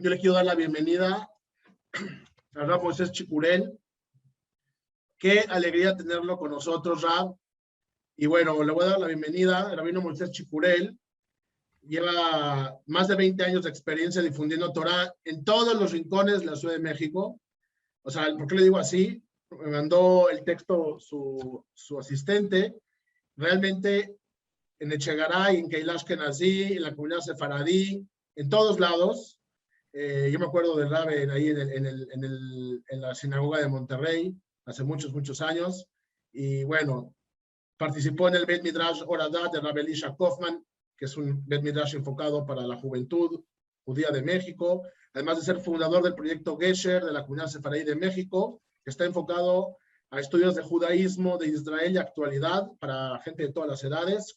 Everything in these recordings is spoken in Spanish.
Yo le quiero dar la bienvenida a Rab Moisés Chicurel. Qué alegría tenerlo con nosotros, Rab. Y bueno, le voy a dar la bienvenida al rabino Moisés Chicurel. Lleva más de 20 años de experiencia difundiendo Torah en todos los rincones de la Ciudad de México. O sea, ¿por qué le digo así? Me mandó el texto su asistente. Realmente en Echegaray, en Keilash Kenazí, en la comunidad sefaradí, en todos lados. Yo me acuerdo del Rabe ahí en la sinagoga de Monterrey, hace muchos años. Y bueno, participó en el Bet Midrash Horadat de Rabbi Elisha Kaufman, que es un Bet Midrash enfocado para la juventud judía de México, además de ser fundador del proyecto Gesher de la comunidad sefaradí de México, que está enfocado a estudios de judaísmo, de Israel y actualidad para gente de todas las edades.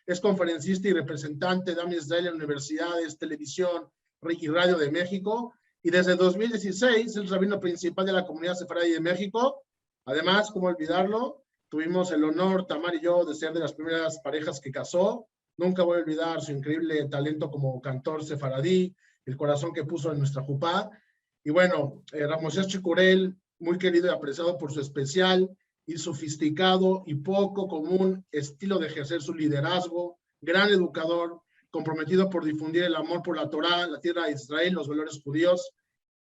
Es conferencista y representante de Am Israel en universidades, televisión y radio de México, y desde 2016 es el rabino principal de la comunidad sefaradí de México. Además, ¿cómo olvidarlo? Tuvimos el honor, Tamar y yo, de ser de las primeras parejas que casó. Nunca voy a olvidar su increíble talento como cantor sefaradí, el corazón que puso en nuestra jupá. Y bueno, Rab Moisés Chicurel, muy querido y apreciado por su especial y sofisticado y poco común estilo de ejercer su liderazgo, gran educador, comprometido por difundir el amor por la Torá, la tierra de Israel, los valores judíos.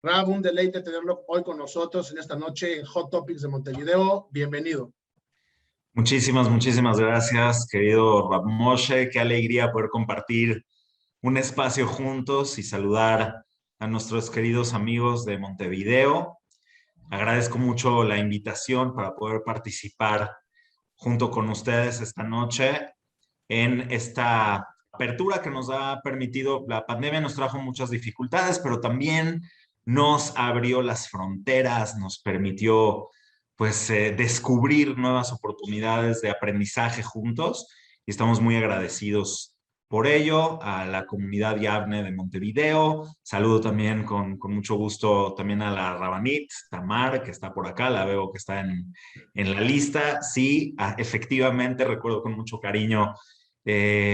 Rab, un deleite tenerlo hoy con nosotros en esta noche en Hot Topics de Montevideo. Bienvenido. Muchísimas gracias, querido Rab Moshe. Qué alegría poder compartir un espacio juntos y saludar a nuestros queridos amigos de Montevideo. Agradezco mucho la invitación para poder participar junto con ustedes esta noche en esta apertura que nos ha permitido. La pandemia nos trajo muchas dificultades, pero también nos abrió las fronteras, nos permitió descubrir nuevas oportunidades de aprendizaje juntos y estamos muy agradecidos por ello a la comunidad Yavne de Montevideo. Saludo también con mucho gusto también a la Rabanit, Tamar, que está por acá, la veo que está en la lista. Sí, efectivamente recuerdo con mucho cariño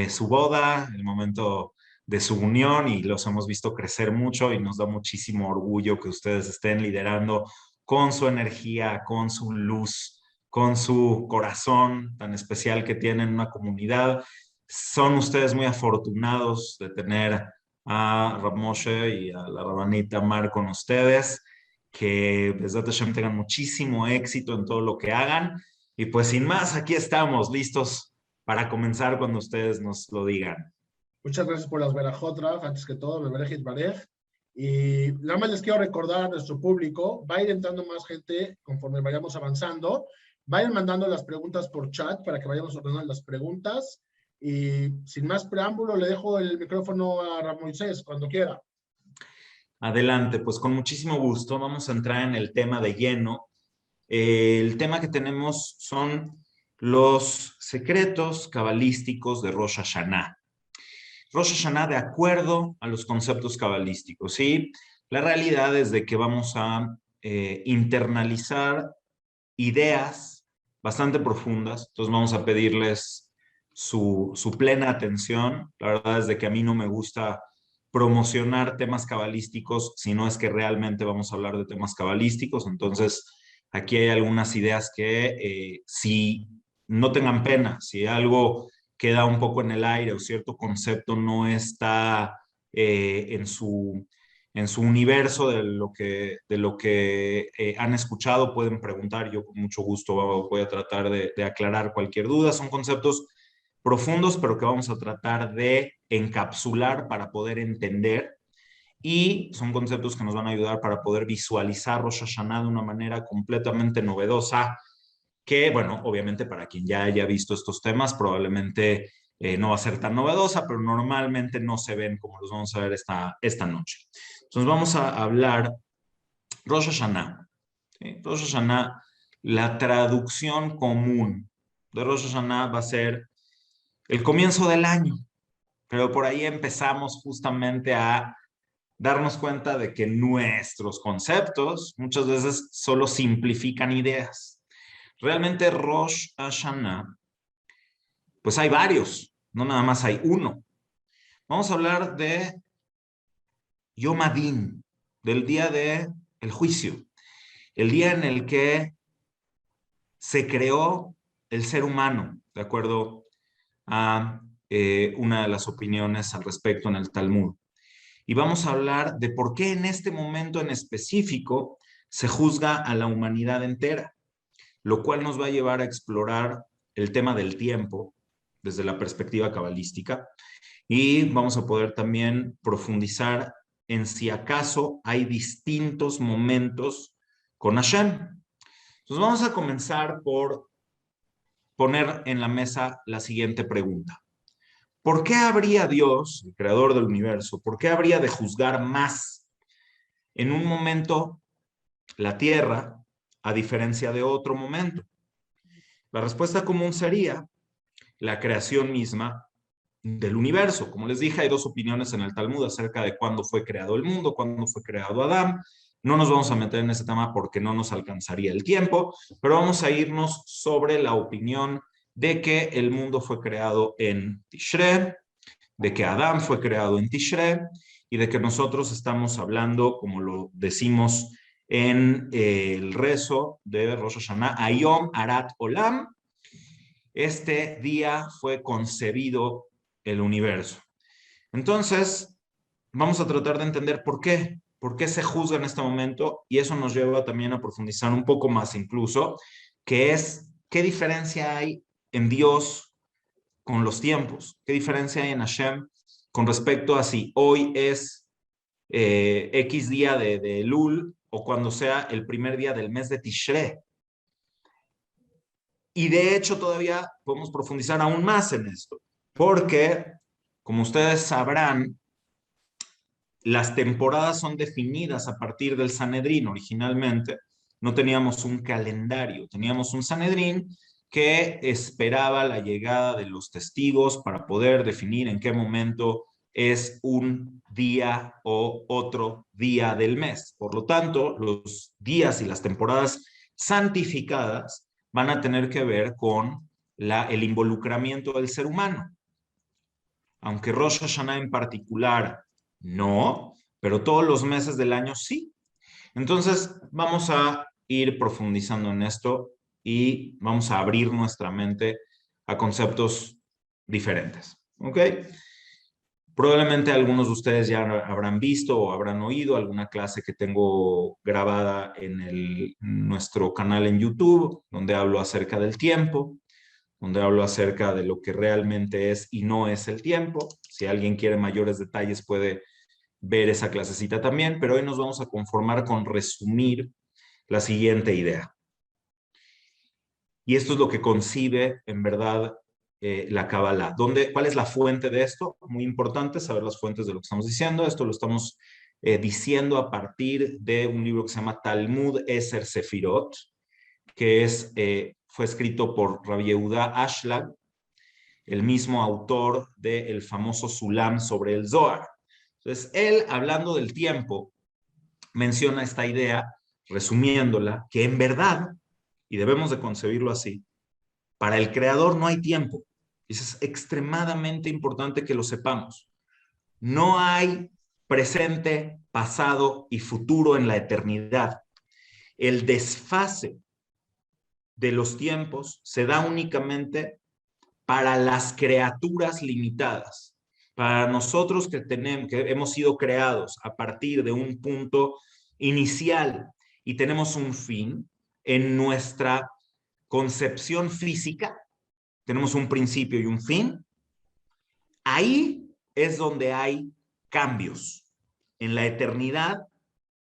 su boda, el momento de su unión, y los hemos visto crecer mucho y nos da muchísimo orgullo que ustedes estén liderando con su energía, con su luz, con su corazón tan especial que tienen una comunidad. Son ustedes muy afortunados de tener a Rab Moshe y a la Rabanita Mar con ustedes. Que Besat Hashem tengan muchísimo éxito en todo lo que hagan. Y pues sin más, aquí estamos listos para comenzar cuando ustedes nos lo digan. Muchas gracias por las verajot, Raf. Antes que todo, Beberejit Barej. Y nada más les quiero recordar a nuestro público, va a ir entrando más gente conforme vayamos avanzando. Vayan mandando las preguntas por chat para que vayamos ordenando las preguntas. Y sin más preámbulo, le dejo el micrófono a Rab Moisés cuando quiera. Adelante, pues con muchísimo gusto. Vamos a entrar en el tema de lleno. El tema que tenemos son los secretos cabalísticos de Rosh Hashanah. Rosh Hashanah de acuerdo a los conceptos cabalísticos, ¿sí? La realidad es de que vamos a internalizar ideas bastante profundas, entonces vamos a pedirles su plena atención. La verdad es de que a mí no me gusta promocionar temas cabalísticos, si no es que realmente vamos a hablar de temas cabalísticos. Entonces aquí hay algunas ideas que si no tengan pena, si algo queda un poco en el aire o cierto concepto no está en su universo de lo que han escuchado, pueden preguntar. Yo con mucho gusto voy a tratar de aclarar cualquier duda. Son conceptos profundos, pero que vamos a tratar de encapsular para poder entender, y son conceptos que nos van a ayudar para poder visualizar Rosh Hashanah de una manera completamente novedosa, que, bueno, obviamente para quien ya haya visto estos temas, probablemente no va a ser tan novedosa, pero normalmente no se ven como los vamos a ver esta noche. Entonces vamos a hablar Rosh Hashanah. ¿Sí? Rosh Hashanah, la traducción común de Rosh Hashanah va a ser el comienzo del año, pero por ahí empezamos justamente a darnos cuenta de que nuestros conceptos muchas veces solo simplifican ideas. Realmente Rosh Hashanah, pues hay varios, no nada más hay uno. Vamos a hablar de Yom Adin, del día del juicio, el día en el que se creó el ser humano, de acuerdo a una de las opiniones al respecto en el Talmud. Y vamos a hablar de por qué en este momento en específico se juzga a la humanidad entera, lo cual nos va a llevar a explorar el tema del tiempo desde la perspectiva cabalística y vamos a poder también profundizar en si acaso hay distintos momentos con Hashem. Entonces vamos a comenzar por poner en la mesa la siguiente pregunta. ¿Por qué habría Dios, el creador del universo, por qué habría de juzgar más en un momento la Tierra a diferencia de otro momento? La respuesta común sería la creación misma del universo. Como les dije, hay dos opiniones en el Talmud acerca de cuándo fue creado el mundo, cuándo fue creado Adán. No nos vamos a meter en ese tema porque no nos alcanzaría el tiempo, pero vamos a irnos sobre la opinión de que el mundo fue creado en Tishré, de que Adán fue creado en Tishré y de que nosotros estamos hablando, como lo decimos en el rezo de Rosh Hashanah, Ayom Arat Olam. Este día fue concebido el universo. Entonces, vamos a tratar de entender por qué se juzga en este momento, y eso nos lleva también a profundizar un poco más incluso, que es qué diferencia hay en Dios con los tiempos, qué diferencia hay en Hashem con respecto a si hoy es X día de Elul o cuando sea el primer día del mes de Tishré. Y de hecho todavía podemos profundizar aún más en esto, porque, como ustedes sabrán, las temporadas son definidas a partir del Sanedrín. Originalmente no teníamos un calendario, teníamos un Sanedrín que esperaba la llegada de los testigos para poder definir en qué momento es un día o otro día del mes. Por lo tanto, los días y las temporadas santificadas van a tener que ver con el involucramiento del ser humano. Aunque Rosh Hashanah en particular no, pero todos los meses del año sí. Entonces vamos a ir profundizando en esto y vamos a abrir nuestra mente a conceptos diferentes. ¿Ok? Probablemente algunos de ustedes ya habrán visto o habrán oído alguna clase que tengo grabada en nuestro canal en YouTube, donde hablo acerca del tiempo, donde hablo acerca de lo que realmente es y no es el tiempo. Si alguien quiere mayores detalles puede ver esa clasecita también, pero hoy nos vamos a conformar con resumir la siguiente idea. Y esto es lo que concibe en verdad la Kabbalah. ¿Cuál es la fuente de esto? Muy importante saber las fuentes de lo que estamos diciendo. Esto lo estamos diciendo a partir de un libro que se llama Talmud Eser Sefirot, que fue escrito por Rabbi Yehuda Ashlag, el mismo autor del famoso Sulam sobre el Zohar. Entonces, él, hablando del tiempo, menciona esta idea, resumiéndola, que en verdad, y debemos de concebirlo así, para el creador no hay tiempo. Eso es extremadamente importante que lo sepamos. No hay presente, pasado y futuro en la eternidad. El desfase de los tiempos se da únicamente para las criaturas limitadas. Para nosotros que hemos sido creados a partir de un punto inicial y tenemos un fin, en nuestra concepción física, tenemos un principio y un fin, ahí es donde hay cambios. En la eternidad,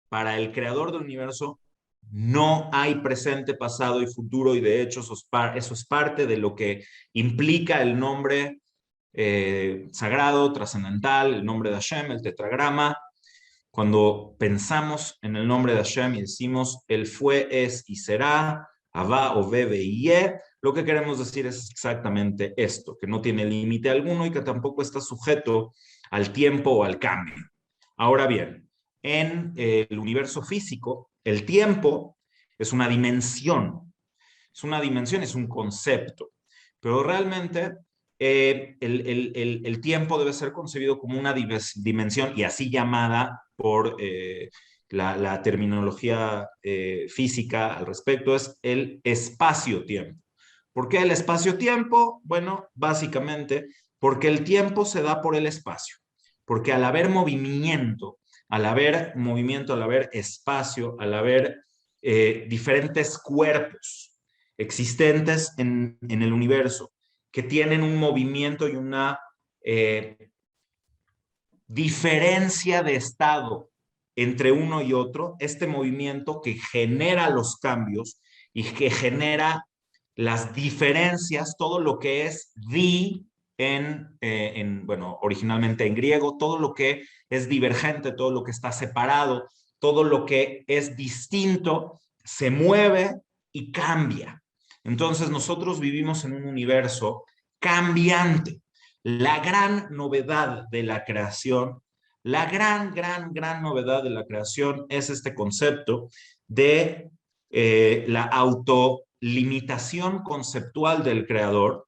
para el creador del universo, no hay presente, pasado y futuro, y de hecho eso es parte de lo que implica el nombre sagrado, trascendental, el nombre de Hashem, el tetragrama. Cuando pensamos en el nombre de Hashem y decimos, Él fue, es y será, Abba, Ove, Ye, lo que queremos decir es exactamente esto, que no tiene límite alguno y que tampoco está sujeto al tiempo o al cambio. Ahora bien, en el universo físico, el tiempo es una dimensión, es un concepto, pero realmente el tiempo debe ser concebido como una dimensión y así llamada por la terminología física al respecto, es el espacio-tiempo. ¿Por qué el espacio-tiempo? Bueno, básicamente porque el tiempo se da por el espacio. Porque al haber movimiento, al haber espacio, al haber diferentes cuerpos existentes en el universo que tienen un movimiento y una diferencia de estado entre uno y otro, este movimiento que genera los cambios y que genera las diferencias, todo lo que es bueno, originalmente en griego, todo lo que es divergente, todo lo que está separado, todo lo que es distinto, se mueve y cambia. Entonces nosotros vivimos en un universo cambiante. La gran novedad de la creación, la gran novedad de la creación es este concepto de la autolimitación conceptual del creador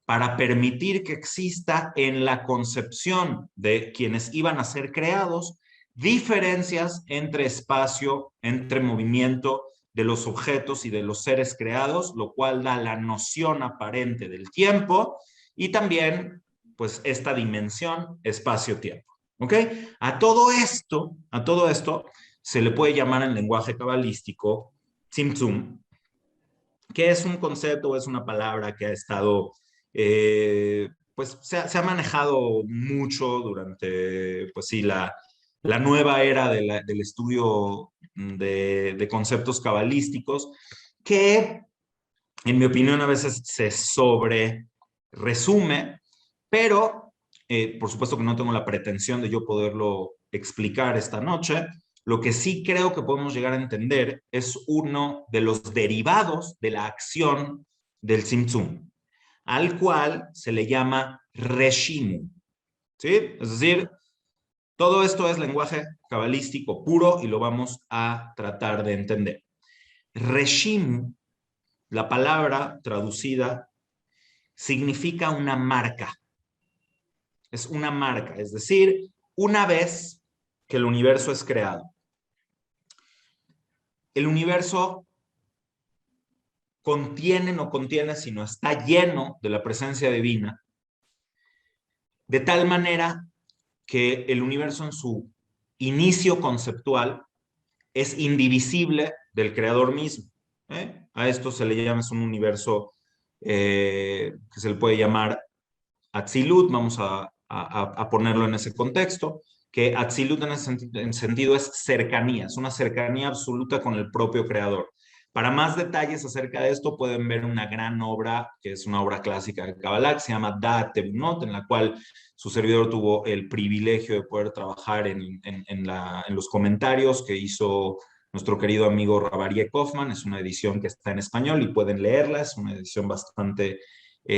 para permitir que exista en la concepción de quienes iban a ser creados diferencias entre espacio, entre movimiento de los objetos y de los seres creados, lo cual da la noción aparente del tiempo y también pues esta dimensión espacio-tiempo. ¿Ok? A todo esto se le puede llamar en lenguaje cabalístico Tzimtzum, que es un concepto, es una palabra que ha estado, pues se ha manejado mucho durante, pues sí, la nueva era del estudio de conceptos cabalísticos, que en mi opinión a veces se sobre resume, pero por supuesto que no tengo la pretensión de yo poderlo explicar esta noche. Lo que sí creo que podemos llegar a entender es uno de los derivados de la acción del Tzimtzum, al cual se le llama Reshimu. ¿Sí? Es decir, todo esto es lenguaje cabalístico puro y lo vamos a tratar de entender. Reshimu, la palabra traducida, significa una marca. Es una marca, es decir, una vez que el universo es creado, el universo no contiene, sino está lleno de la presencia divina, de tal manera que el universo en su inicio conceptual es indivisible del creador mismo. A esto se le llama, es un universo que se le puede llamar Atzilut, vamos a ponerlo en ese contexto, que Atzilut en ese sentido es cercanía, es una cercanía absoluta con el propio creador. Para más detalles acerca de esto pueden ver una gran obra, que es una obra clásica de Kabbalah, que se llama Da'at Tebunot, en la cual su servidor tuvo el privilegio de poder trabajar en los comentarios que hizo nuestro querido amigo Rabarie Kaufman. Es una edición que está en español y pueden leerla, es una edición bastante... no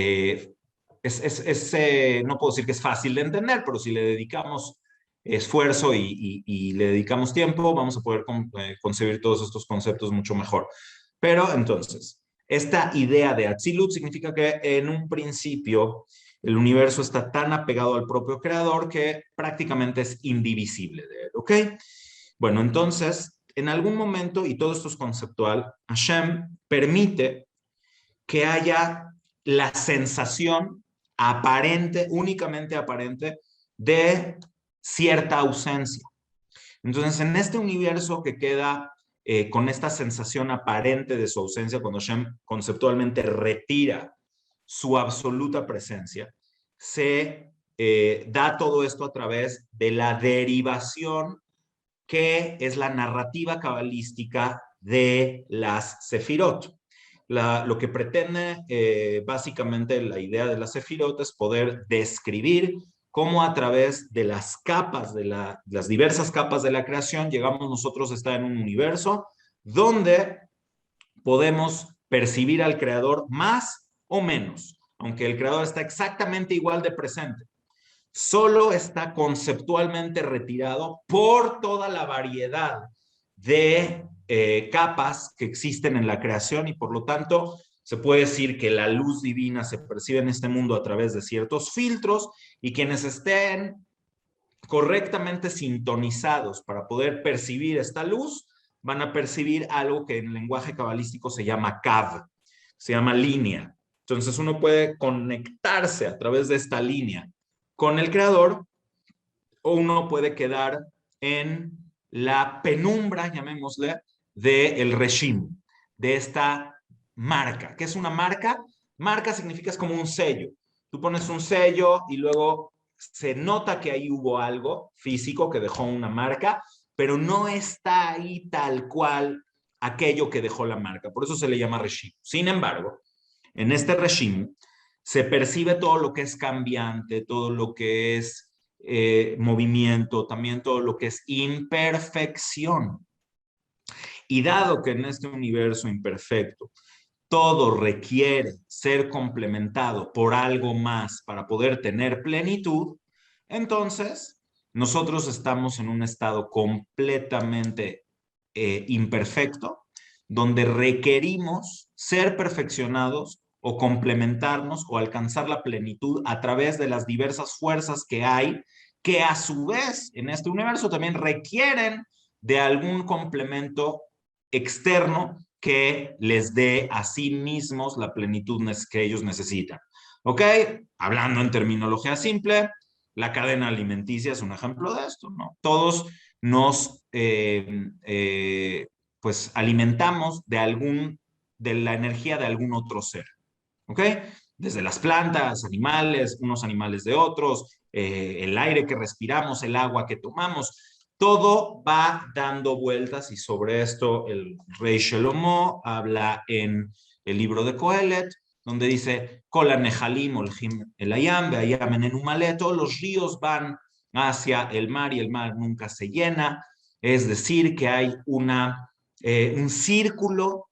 puedo decir que es fácil de entender, pero si le dedicamos esfuerzo y le dedicamos tiempo, vamos a poder concebir todos estos conceptos mucho mejor. Pero entonces, esta idea de Atzilut significa que en un principio el universo está tan apegado al propio creador que prácticamente es indivisible de él, ¿ok? Bueno, entonces, en algún momento, y todo esto es conceptual, Hashem permite que haya la sensación aparente, únicamente aparente, de cierta ausencia. Entonces, en este universo que queda con esta sensación aparente de su ausencia, cuando Hashem conceptualmente retira su absoluta presencia, se da todo esto a través de la derivación que es la narrativa cabalística de las sefirot. Lo que pretende básicamente la idea de las sefirot es poder describir cómo a través de las capas, las diversas capas de la creación, llegamos nosotros a estar en un universo donde podemos percibir al creador más o menos, aunque el creador está exactamente igual de presente. Solo está conceptualmente retirado por toda la variedad de capas que existen en la creación y por lo tanto Se puede decir que la luz divina se percibe en este mundo a través de ciertos filtros y quienes estén correctamente sintonizados para poder percibir esta luz van a percibir algo que en el lenguaje cabalístico se llama kav, se llama línea. Entonces uno puede conectarse a través de esta línea con el creador o uno puede quedar en la penumbra, llamémosle, del regime, de esta marca. ¿Qué es una marca? Marca significa es como un sello. Tú pones un sello y luego se nota que ahí hubo algo físico que dejó una marca, pero no está ahí tal cual aquello que dejó la marca. Por eso se le llama regime. Sin embargo, en este regime se percibe todo lo que es cambiante, todo lo que es movimiento, también todo lo que es imperfección. Y dado que en este universo imperfecto todo requiere ser complementado por algo más para poder tener plenitud, entonces nosotros estamos en un estado completamente imperfecto, donde requerimos ser perfeccionados o complementarnos o alcanzar la plenitud a través de las diversas fuerzas que hay, que a su vez en este universo también requieren de algún complemento externo que les dé a sí mismos la plenitud que ellos necesitan. ¿Ok? Hablando en terminología simple, la cadena alimenticia es un ejemplo de esto, ¿no? Todos nos pues alimentamos de la energía de algún otro ser, ¿ok? Desde las plantas, animales, unos animales de otros, el aire que respiramos, el agua que tomamos, todo va dando vueltas y sobre esto el rey Shelomo habla en el libro de Coelet, donde dice, Kola Nehalim Olhim Elayam, Beayam Enenumale, todos los ríos van hacia el mar y el mar nunca se llena, es decir, que hay un círculo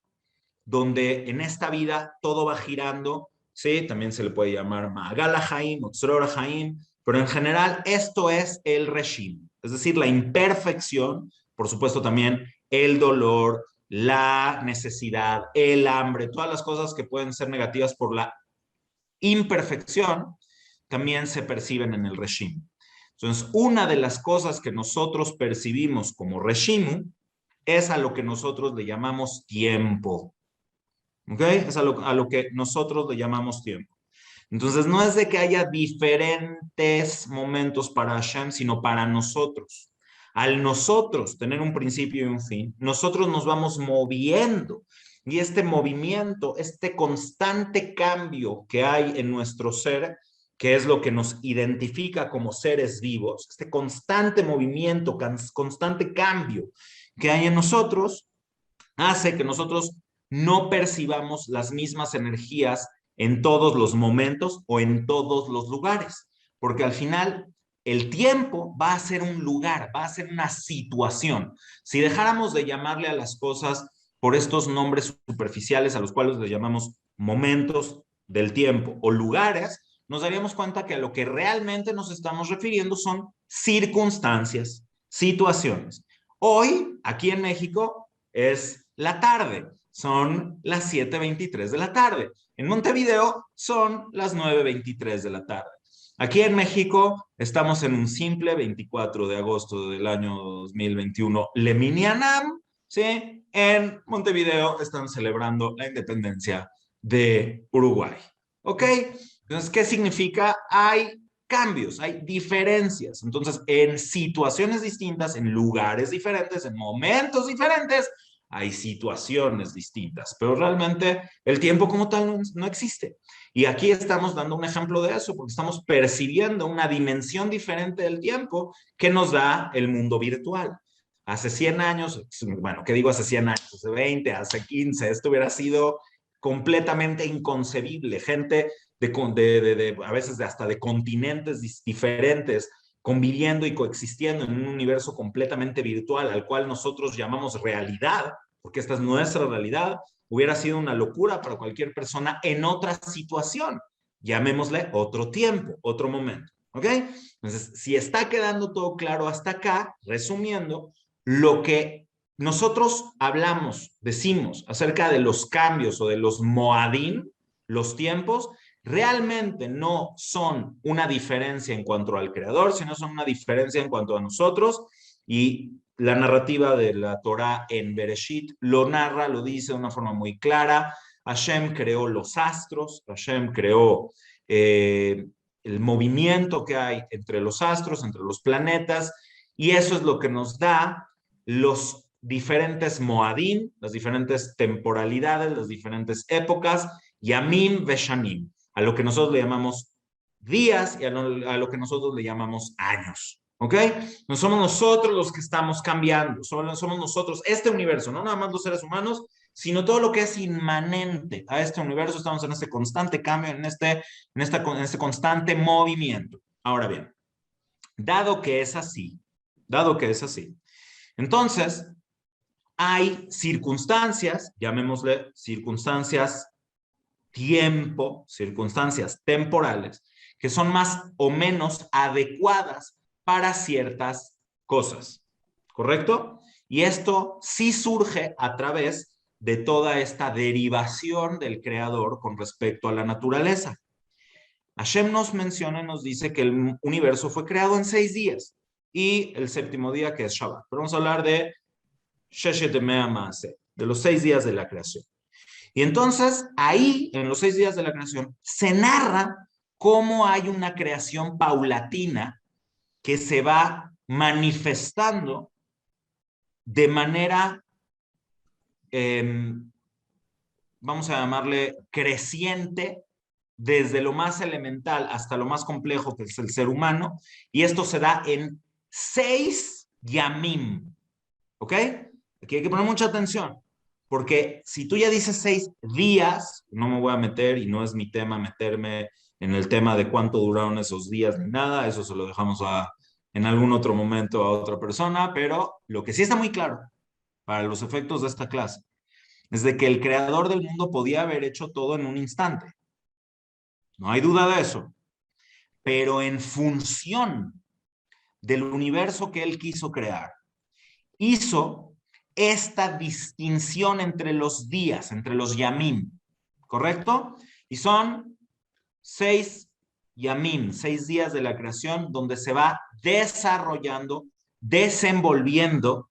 donde en esta vida todo va girando, ¿sí? También se le puede llamar Ma'agal HaHaim o Tzror HaHaim, pero en general esto es el regime, es decir, la imperfección, por supuesto también el dolor, la necesidad, el hambre, todas las cosas que pueden ser negativas por la imperfección, también se perciben en el regime. Entonces, una de las cosas que nosotros percibimos como regime es a lo que nosotros le llamamos tiempo. ¿Ok? Es a lo que nosotros le llamamos tiempo. Entonces, no es de que haya diferentes momentos para Hashem, sino para nosotros. Al nosotros tener un principio y un fin, nosotros nos vamos moviendo. Y este movimiento, este constante cambio que hay en nuestro ser, que es lo que nos identifica como seres vivos, este constante movimiento, constante cambio que hay en nosotros, hace que nosotros no percibamos las mismas energías en todos los momentos o en todos los lugares, porque al final el tiempo va a ser un lugar, va a ser una situación. Si dejáramos de llamarle a las cosas por estos nombres superficiales a los cuales le llamamos momentos del tiempo o lugares, nos daríamos cuenta que a lo que realmente nos estamos refiriendo son circunstancias, situaciones. Hoy, aquí en México, es la tarde, son las 7:23 de la tarde. En Montevideo son las 9:23 de la tarde. Aquí en México estamos en un simple 24 de agosto del año 2021, Leminianam, ¿sí? En Montevideo están celebrando la independencia de Uruguay. ¿Ok? Entonces, ¿qué significa? Hay cambios, hay diferencias. Entonces, en situaciones distintas, en lugares diferentes, en momentos diferentes, hay situaciones distintas, pero realmente el tiempo como tal no existe. Y aquí estamos dando un ejemplo de eso, porque estamos percibiendo una dimensión diferente del tiempo que nos da el mundo virtual. Hace 100 años, bueno, ¿qué digo hace 100 años? Hace 20, hace 15, esto hubiera sido completamente inconcebible. Gente a veces hasta de continentes diferentes, conviviendo y coexistiendo en un universo completamente virtual al cual nosotros llamamos realidad, porque esta es nuestra realidad, hubiera sido una locura para cualquier persona en otra situación. Llamémosle otro tiempo, otro momento. ¿Ok? Entonces, si está quedando todo claro hasta acá, resumiendo, lo que nosotros decimos acerca de los cambios o de los moadim, los tiempos, realmente no son una diferencia en cuanto al creador, sino son una diferencia en cuanto a nosotros. Y la narrativa de la Torá en Bereshit lo narra, lo dice de una forma muy clara. Hashem creó los astros, Hashem creó el movimiento que hay entre los astros, entre los planetas, y eso es lo que nos da los diferentes moadim, las diferentes temporalidades, las diferentes épocas, yamim veshanim, a lo que nosotros le llamamos días y a lo que nosotros le llamamos años. ¿Ok? No somos nosotros los que estamos cambiando, somos nosotros, este universo, no nada más los seres humanos, sino todo lo que es inmanente a este universo. Estamos en este constante cambio, en este constante movimiento. Ahora bien, dado que es así, entonces hay circunstancias, llamémosle circunstancias tiempo, circunstancias temporales, que son más o menos adecuadas para ciertas cosas, ¿correcto? Y esto sí surge a través de toda esta derivación del creador con respecto a la naturaleza. Hashem nos menciona y nos dice que el universo fue creado en 6 días y el séptimo día que es Shabbat. Pero vamos a hablar de Sheshet Yemei HaMaaseh, de los 6 días de la creación. Y entonces ahí, en los 6 días de la creación, se narra cómo hay una creación paulatina que se va manifestando de manera, vamos a llamarle creciente, desde lo más elemental hasta lo más complejo que es el ser humano, y esto se da en 6 yamim, ¿ok? Aquí hay que poner mucha atención, porque si tú ya dices 6 días, no me voy a meter, y no es mi tema meterme en el tema de cuánto duraron esos días ni nada, eso se lo dejamos en algún otro momento a otra persona, pero lo que sí está muy claro para los efectos de esta clase es de que el creador del mundo podía haber hecho todo en un instante. No hay duda de eso. Pero en función del universo que él quiso crear, hizo esta distinción entre los días, entre los yamim, ¿correcto? Y son 6 yamim, 6 días de la creación donde se va desarrollando, desenvolviendo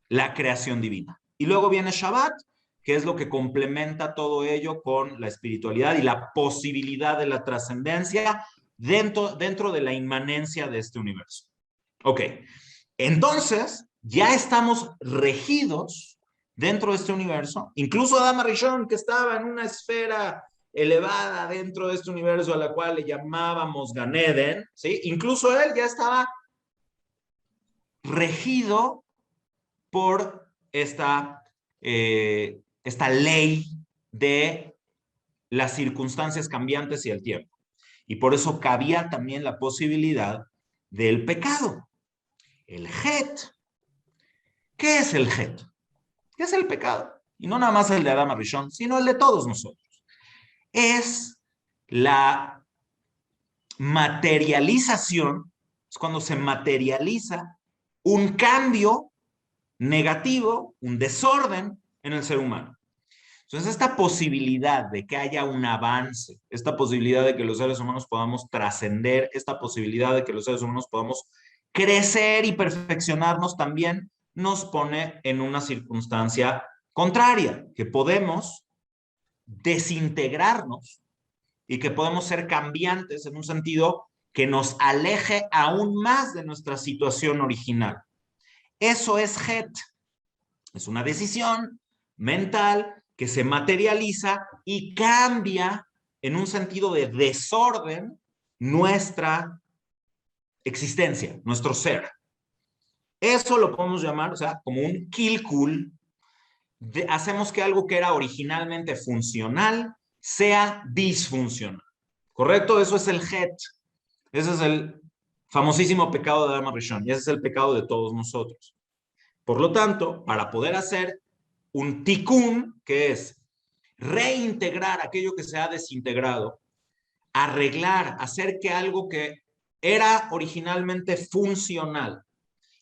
la creación divina. Y luego viene Shabbat, que es lo que complementa todo ello con la espiritualidad y la posibilidad de la trascendencia dentro de la inmanencia de este universo. Ok, entonces ya estamos regidos dentro de este universo. Incluso Adam Arishon, que estaba en una esfera elevada dentro de este universo a la cual le llamábamos Gan Eden, ¿sí? Incluso él ya estaba regido por esta ley de las circunstancias cambiantes y el tiempo. Y por eso cabía también la posibilidad del pecado. El Het. ¿Qué es el Het? ¿Qué es el pecado? Y no nada más el de Adam Arishon, sino el de todos nosotros. Es la materialización, es cuando se materializa un cambio negativo, un desorden en el ser humano. Entonces, esta posibilidad de que haya un avance, esta posibilidad de que los seres humanos podamos trascender, esta posibilidad de que los seres humanos podamos crecer y perfeccionarnos también nos pone en una circunstancia contraria, que podemos desintegrarnos y que podemos ser cambiantes en un sentido que nos aleje aún más de nuestra situación original. Eso es Het. Es una decisión mental que se materializa y cambia en un sentido de desorden nuestra existencia, nuestro ser. Eso lo podemos llamar, o sea, como un kilkul. Hacemos que algo que era originalmente funcional sea disfuncional. ¿Correcto? Eso es el Het. Ese es el famosísimo pecado de Adam Rishon y ese es el pecado de todos nosotros. Por lo tanto, para poder hacer un tikkun, que es reintegrar aquello que se ha desintegrado, arreglar, hacer que algo que era originalmente funcional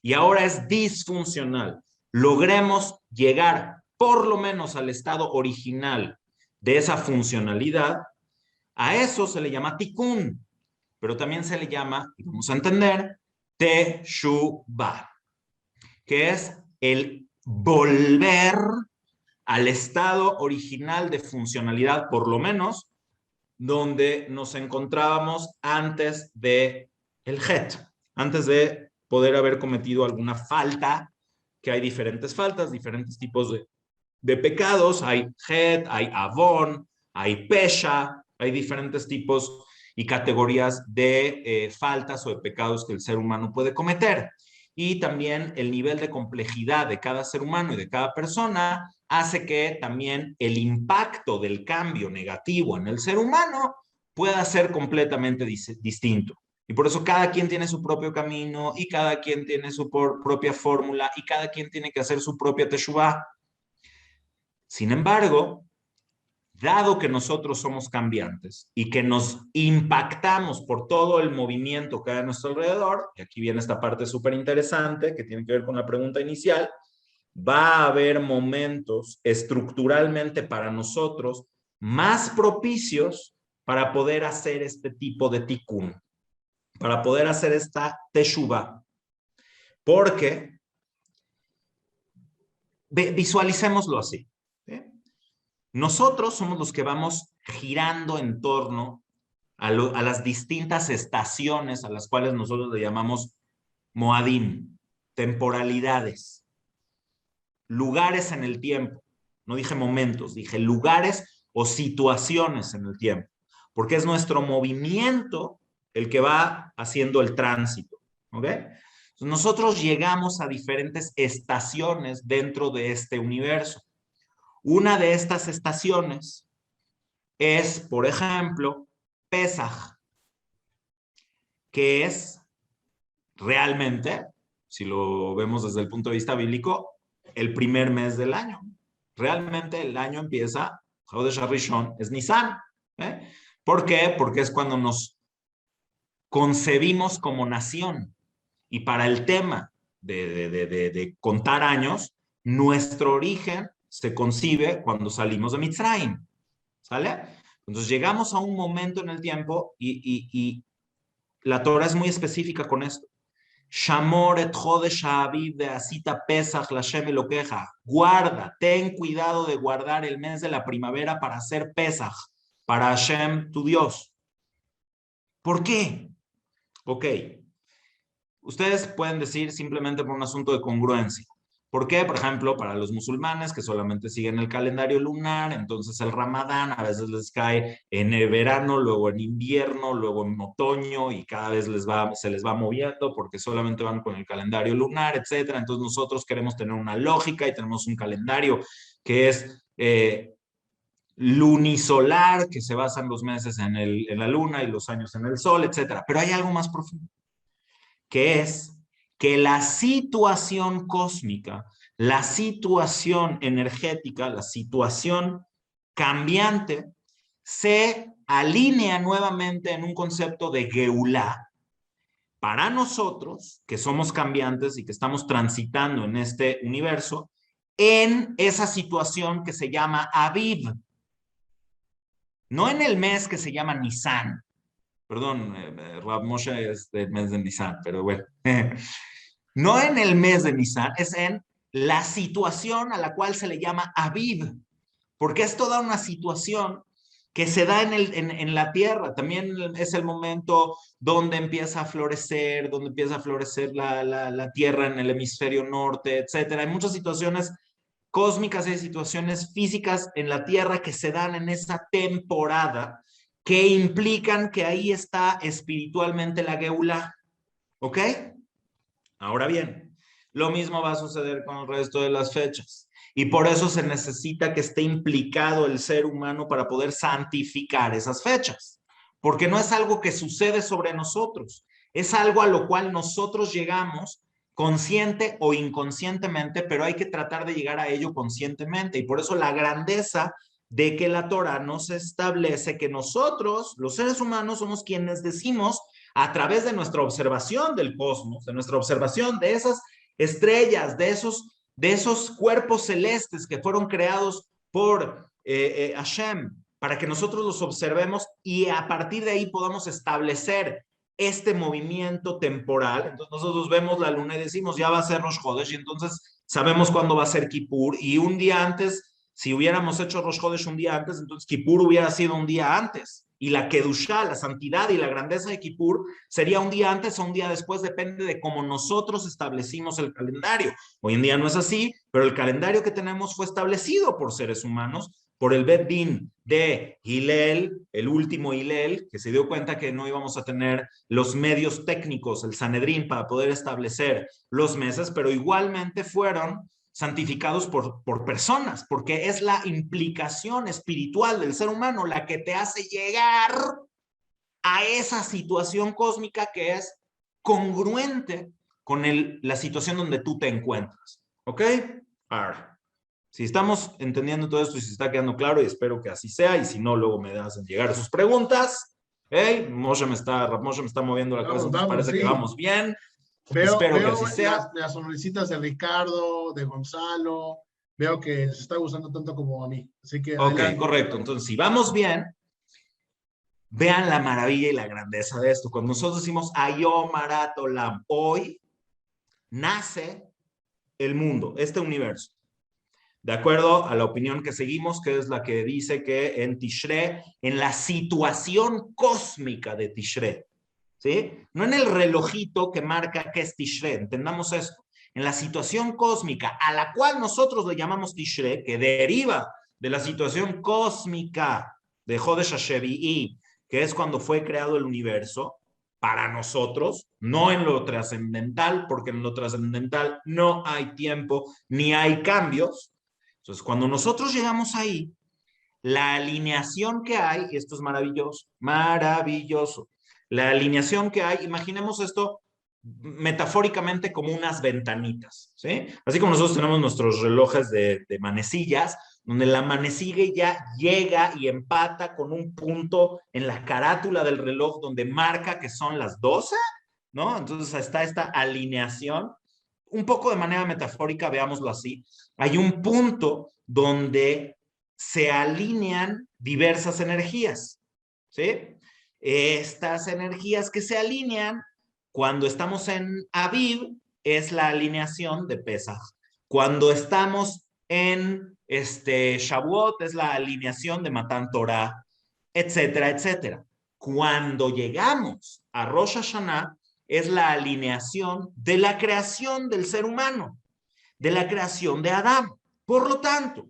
y ahora es disfuncional, logremos llegar por lo menos al estado original de esa funcionalidad, a eso se le llama tikkun, pero también se le llama, y vamos a entender, teshuvah, que es el volver al estado original de funcionalidad, por lo menos, donde nos encontrábamos antes de el het, antes de poder haber cometido alguna falta, que hay diferentes faltas, diferentes tipos de pecados, hay het, hay avon, hay pesha, hay diferentes tipos y categorías de faltas o de pecados que el ser humano puede cometer. Y también el nivel de complejidad de cada ser humano y de cada persona hace que también el impacto del cambio negativo en el ser humano pueda ser completamente distinto. Y por eso cada quien tiene su propio camino y cada quien tiene su propia fórmula y cada quien tiene que hacer su propia teshuvah. Sin embargo, dado que nosotros somos cambiantes y que nos impactamos por todo el movimiento que hay a nuestro alrededor, y aquí viene esta parte súper interesante que tiene que ver con la pregunta inicial, va a haber momentos estructuralmente para nosotros más propicios para poder hacer este tipo de tikkun, para poder hacer esta teshuvah. Porque visualicémoslo así. Nosotros somos los que vamos girando en torno a las distintas estaciones a las cuales nosotros le llamamos moadim, temporalidades, lugares en el tiempo. No dije momentos, dije lugares o situaciones en el tiempo, porque es nuestro movimiento el que va haciendo el tránsito, ¿ok? Entonces nosotros llegamos a diferentes estaciones dentro de este universo. Una de estas estaciones es, por ejemplo, Pesaj, que es realmente, si lo vemos desde el punto de vista bíblico, el primer mes del año. Realmente el año empieza, Chodesh HaRishon, es Nisan. ¿Por qué? Porque es cuando nos concebimos como nación. Y para el tema de contar años, nuestro origen se concibe cuando salimos de Mitzrayim. ¿Sale? Entonces llegamos a un momento en el tiempo y la Torah es muy específica con esto. Shamor et Chodesh Ha'aviv de Asita Pesach Lashem Elokeja. Guarda, ten cuidado de guardar el mes de la primavera para hacer Pesach, para Hashem, tu Dios. ¿Por qué? Ok. Ustedes pueden decir simplemente por un asunto de congruencia. ¿Por qué? Por ejemplo, para los musulmanes que solamente siguen el calendario lunar, entonces el Ramadán a veces les cae en el verano, luego en invierno, luego en otoño y cada vez se les va moviendo porque solamente van con el calendario lunar, etcétera. Entonces nosotros queremos tener una lógica y tenemos un calendario que es lunisolar, que se basa en los meses en la luna y los años en el sol, etcétera. Pero hay algo más profundo, que es que la situación cósmica, la situación energética, la situación cambiante, se alinea nuevamente en un concepto de Geulá. Para nosotros, que somos cambiantes y que estamos transitando en este universo, en esa situación que se llama Aviv. No en el mes que se llama Nisan. Perdón, Rav Moshe es del mes de Nisan, pero bueno. No en el mes de Nisan, es en la situación a la cual se le llama Aviv, porque es toda una situación que se da en la tierra. También es el momento donde empieza a florecer, la tierra en el hemisferio norte, etcétera. Hay muchas situaciones cósmicas y situaciones físicas en la tierra que se dan en esa temporada, que implican que ahí está espiritualmente la Geulá. ¿Ok? Ahora bien, lo mismo va a suceder con el resto de las fechas. Y por eso se necesita que esté implicado el ser humano para poder santificar esas fechas. Porque no es algo que sucede sobre nosotros. Es algo a lo cual nosotros llegamos consciente o inconscientemente, pero hay que tratar de llegar a ello conscientemente. Y por eso la grandeza de que la Torah nos establece que nosotros, los seres humanos, somos quienes decimos a través de nuestra observación del cosmos, de nuestra observación de esas estrellas, de esos de esos cuerpos celestes que fueron creados por Hashem, para que nosotros los observemos y a partir de ahí podamos establecer este movimiento temporal. Entonces nosotros vemos la luna y decimos, ya va a ser Rosh Hodesh, y entonces sabemos cuándo va a ser Kippur, y un día antes, si hubiéramos hecho Rosh Hodesh un día antes, entonces Kippur hubiera sido un día antes, y la Kedushá, la santidad y la grandeza de Kippur sería un día antes o un día después, depende de cómo nosotros establecimos el calendario. Hoy en día no es así, pero el calendario que tenemos fue establecido por seres humanos, por el Bet Din de Hillel, el último Hillel, que se dio cuenta que no íbamos a tener los medios técnicos, el Sanedrín, para poder establecer los meses, pero igualmente fueron santificados por personas, porque es la implicación espiritual del ser humano la que te hace llegar a esa situación cósmica que es congruente con la situación donde tú te encuentras. ¿Ok? Ahora, si estamos entendiendo todo esto y se está quedando claro, y espero que así sea, y si no, luego me hacen llegar sus preguntas. Hey, Moshe me está moviendo la cabeza, entonces parece sí. que vamos bien. Veo Espero que así sea. las sonrisitas de Ricardo, de Gonzalo, veo que les está gustando tanto como a mí. Así que Ok, adelante. correcto. Entonces, si vamos bien, vean la maravilla y la grandeza de esto. Cuando nosotros decimos Ayom Harat Olam, hoy nace el mundo, este universo. De acuerdo a la opinión que seguimos, que es la que dice que en Tishré, en la situación cósmica de Tishré, ¿sí? No en el relojito que marca que es Tishré, entendamos esto. En la situación cósmica a la cual nosotros le llamamos Tishré, que deriva de la situación cósmica de Jodesh HaShevi'i, que es cuando fue creado el universo, para nosotros, no en lo trascendental, porque en lo trascendental no hay tiempo ni hay cambios. Entonces, cuando nosotros llegamos ahí, la alineación que hay, y esto es maravilloso, maravilloso, la alineación que hay, imaginemos esto metafóricamente como unas ventanitas, ¿sí? Así como nosotros tenemos nuestros relojes de manecillas, donde la manecilla llega y empata con un punto en la carátula del reloj donde marca que son las 12, ¿no? Entonces está esta alineación, un poco de manera metafórica, veámoslo así. Hay un punto donde se alinean diversas energías, ¿sí? Estas energías que se alinean cuando estamos en Aviv es la alineación de Pesach. Cuando estamos en Shavuot es la alineación de Matan Torah, etcétera, etcétera. Cuando llegamos a Rosh Hashanah es la alineación de la creación del ser humano, de la creación de Adán. Por lo tanto,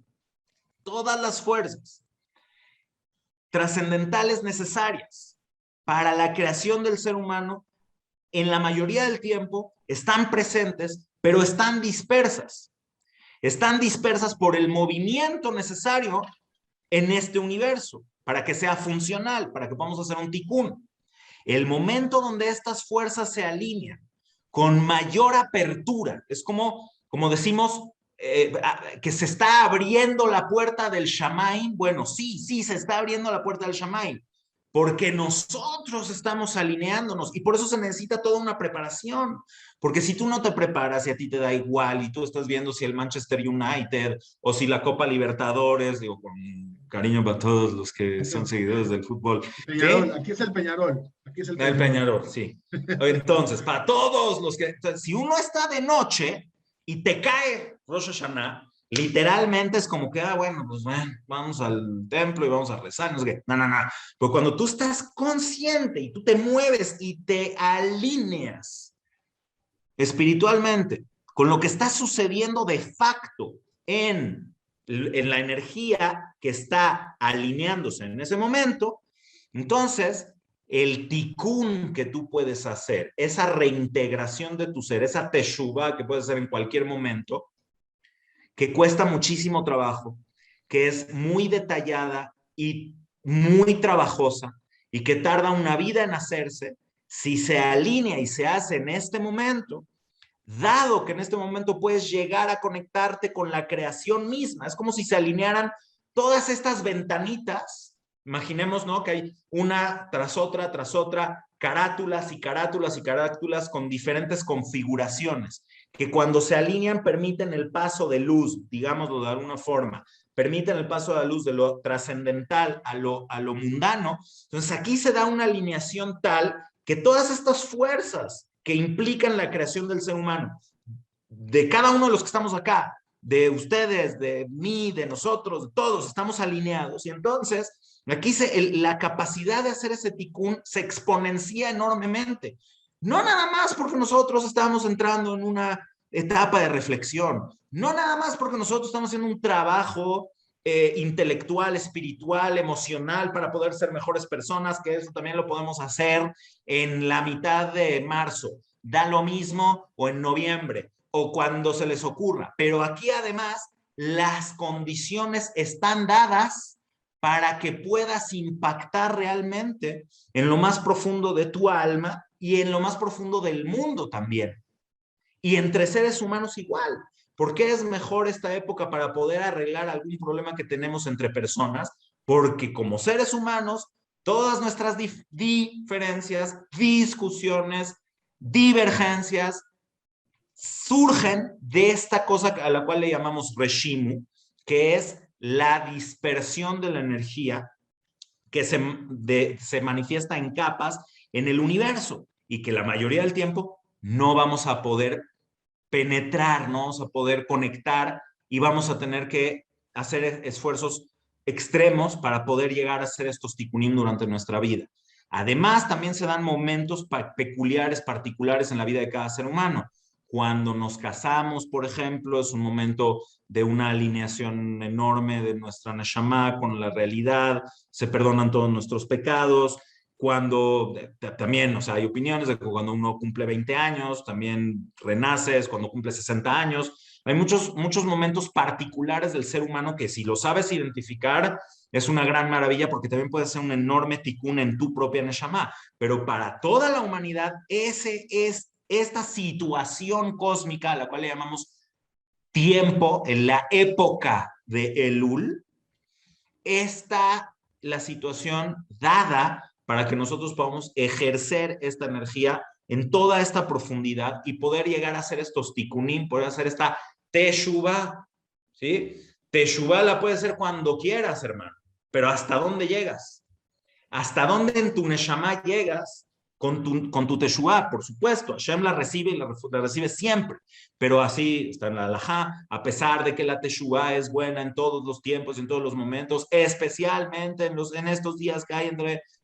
todas las fuerzas trascendentales necesarias para la creación del ser humano, en la mayoría del tiempo, están presentes, pero están dispersas. Están dispersas por el movimiento necesario en este universo, para que sea funcional, para que podamos hacer un tikkun. El momento donde estas fuerzas se alinean con mayor apertura, es como decimos, que se está abriendo la puerta del Shamaim. Bueno, sí, se está abriendo la puerta del Shamaim, porque nosotros estamos alineándonos y por eso se necesita toda una preparación, porque si tú no te preparas y a ti te da igual y tú estás viendo si el Manchester United o si la Copa Libertadores, digo con cariño para todos los que son seguidores del fútbol. Peñarol, ¿Sí? aquí es el Peñarol. Aquí es el Peñarol. El Peñarol, sí. Entonces, para todos los que, si uno está de noche y te cae Rosh Hashanah, literalmente es como que, bueno, pues vamos al templo y vamos a rezar, no sé qué. No. Pero cuando tú estás consciente y tú te mueves y te alineas espiritualmente con lo que está sucediendo de facto en la energía que está alineándose en ese momento, entonces el tikkun que tú puedes hacer, esa reintegración de tu ser, esa teshuvah que puedes hacer en cualquier momento, que cuesta muchísimo trabajo, que es muy detallada y muy trabajosa y que tarda una vida en hacerse, si se alinea y se hace en este momento, dado que en este momento puedes llegar a conectarte con la creación misma, es como si se alinearan todas estas ventanitas. Imaginemos, ¿no?, que hay una tras otra, carátulas y carátulas y carátulas con diferentes configuraciones que cuando se alinean permiten el paso de luz, digámoslo de alguna forma, permiten el paso de la luz de lo trascendental a lo mundano. Entonces aquí se da una alineación tal que todas estas fuerzas que implican la creación del ser humano, de cada uno de los que estamos acá, de ustedes, de mí, de nosotros, de todos, estamos alineados. Y entonces, aquí la capacidad de hacer ese tikkun se exponencia enormemente. No nada más porque nosotros estamos entrando en una etapa de reflexión, no nada más porque nosotros estamos haciendo un trabajo intelectual, espiritual, emocional para poder ser mejores personas, que eso también lo podemos hacer en la mitad de marzo. Da lo mismo o en noviembre o cuando se les ocurra. Pero aquí además las condiciones están dadas para que puedas impactar realmente en lo más profundo de tu alma y en lo más profundo del mundo también. Y entre seres humanos igual. ¿Por qué es mejor esta época para poder arreglar algún problema que tenemos entre personas? Porque como seres humanos, todas nuestras diferencias, discusiones, divergencias, surgen de esta cosa a la cual le llamamos reshimu, que es la dispersión de la energía que se manifiesta en capas en el universo y que la mayoría del tiempo no vamos a poder penetrar, no vamos a poder conectar y vamos a tener que hacer esfuerzos extremos para poder llegar a hacer estos tikkunim durante nuestra vida. Además, también se dan momentos peculiares, particulares en la vida de cada ser humano. Cuando nos casamos, por ejemplo, es un momento de una alineación enorme de nuestra neshama con la realidad, se perdonan todos nuestros pecados. Cuando también, o sea, hay opiniones de que cuando uno cumple 20 años, también renaces, cuando cumple 60 años. Hay muchos momentos particulares del ser humano que si lo sabes identificar, es una gran maravilla porque también puede ser un enorme tikkun en tu propia neshama. Pero para toda la humanidad, ese es esta situación cósmica a la cual le llamamos tiempo, en la época de Elul, está la situación dada para que nosotros podamos ejercer esta energía en toda esta profundidad y poder llegar a hacer estos tikkunim, poder hacer esta teshuvah, ¿sí? Teshuvah la puedes hacer cuando quieras, hermano, pero ¿hasta dónde llegas? ¿Hasta dónde en tu neshama llegas con tu teshuvah? Por supuesto, Hashem la recibe y la recibe siempre, pero así está en la halajá, a pesar de que la teshuvah es buena en todos los tiempos, en todos los momentos, especialmente en estos días que hay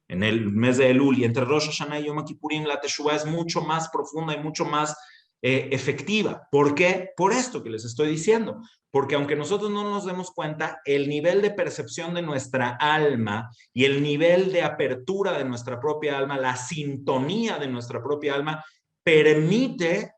en el mes de Elul y entre Rosh Hashanah y Yom Kippurim, la teshuvah es mucho más profunda y mucho más efectiva. ¿Por qué? Por esto que les estoy diciendo. Porque aunque nosotros no nos demos cuenta, el nivel de percepción de nuestra alma y el nivel de apertura de nuestra propia alma, la sintonía de nuestra propia alma, permite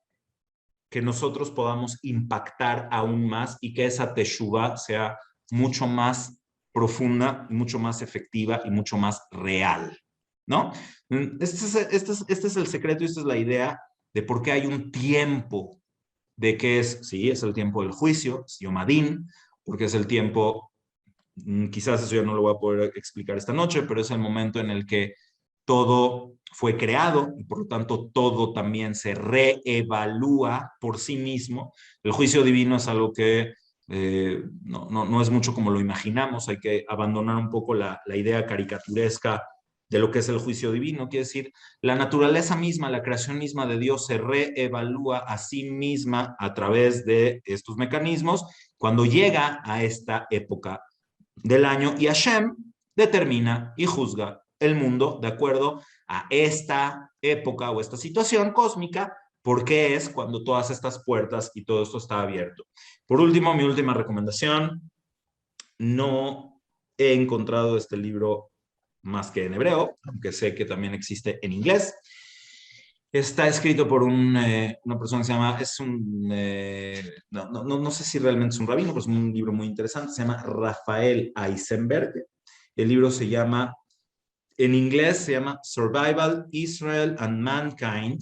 que nosotros podamos impactar aún más y que esa teshuvah sea mucho más profunda, mucho más efectiva y mucho más real, ¿no? Este es el secreto y esta es la idea de por qué hay un tiempo de que sí, es el tiempo del juicio, es Yom Hadin, porque es el tiempo, quizás eso ya no lo voy a poder explicar esta noche, pero es el momento en el que todo fue creado y por lo tanto todo también se reevalúa por sí mismo. El juicio divino es algo que no es mucho como lo imaginamos, hay que abandonar un poco la idea caricaturesca de lo que es el juicio divino, quiere decir, la naturaleza misma, la creación misma de Dios se reevalúa a sí misma a través de estos mecanismos cuando llega a esta época del año y Hashem determina y juzga el mundo de acuerdo a esta época o esta situación cósmica, porque es cuando todas estas puertas y todo esto está abierto. Por último, mi última recomendación, no he encontrado este libro más que en hebreo, aunque sé que también existe en inglés. Está escrito por una persona que se llama, no sé si realmente es un rabino, pero es un libro muy interesante, se llama Rafael Eisenberg. El libro se llama, en inglés se llama Survival, Israel and Mankind,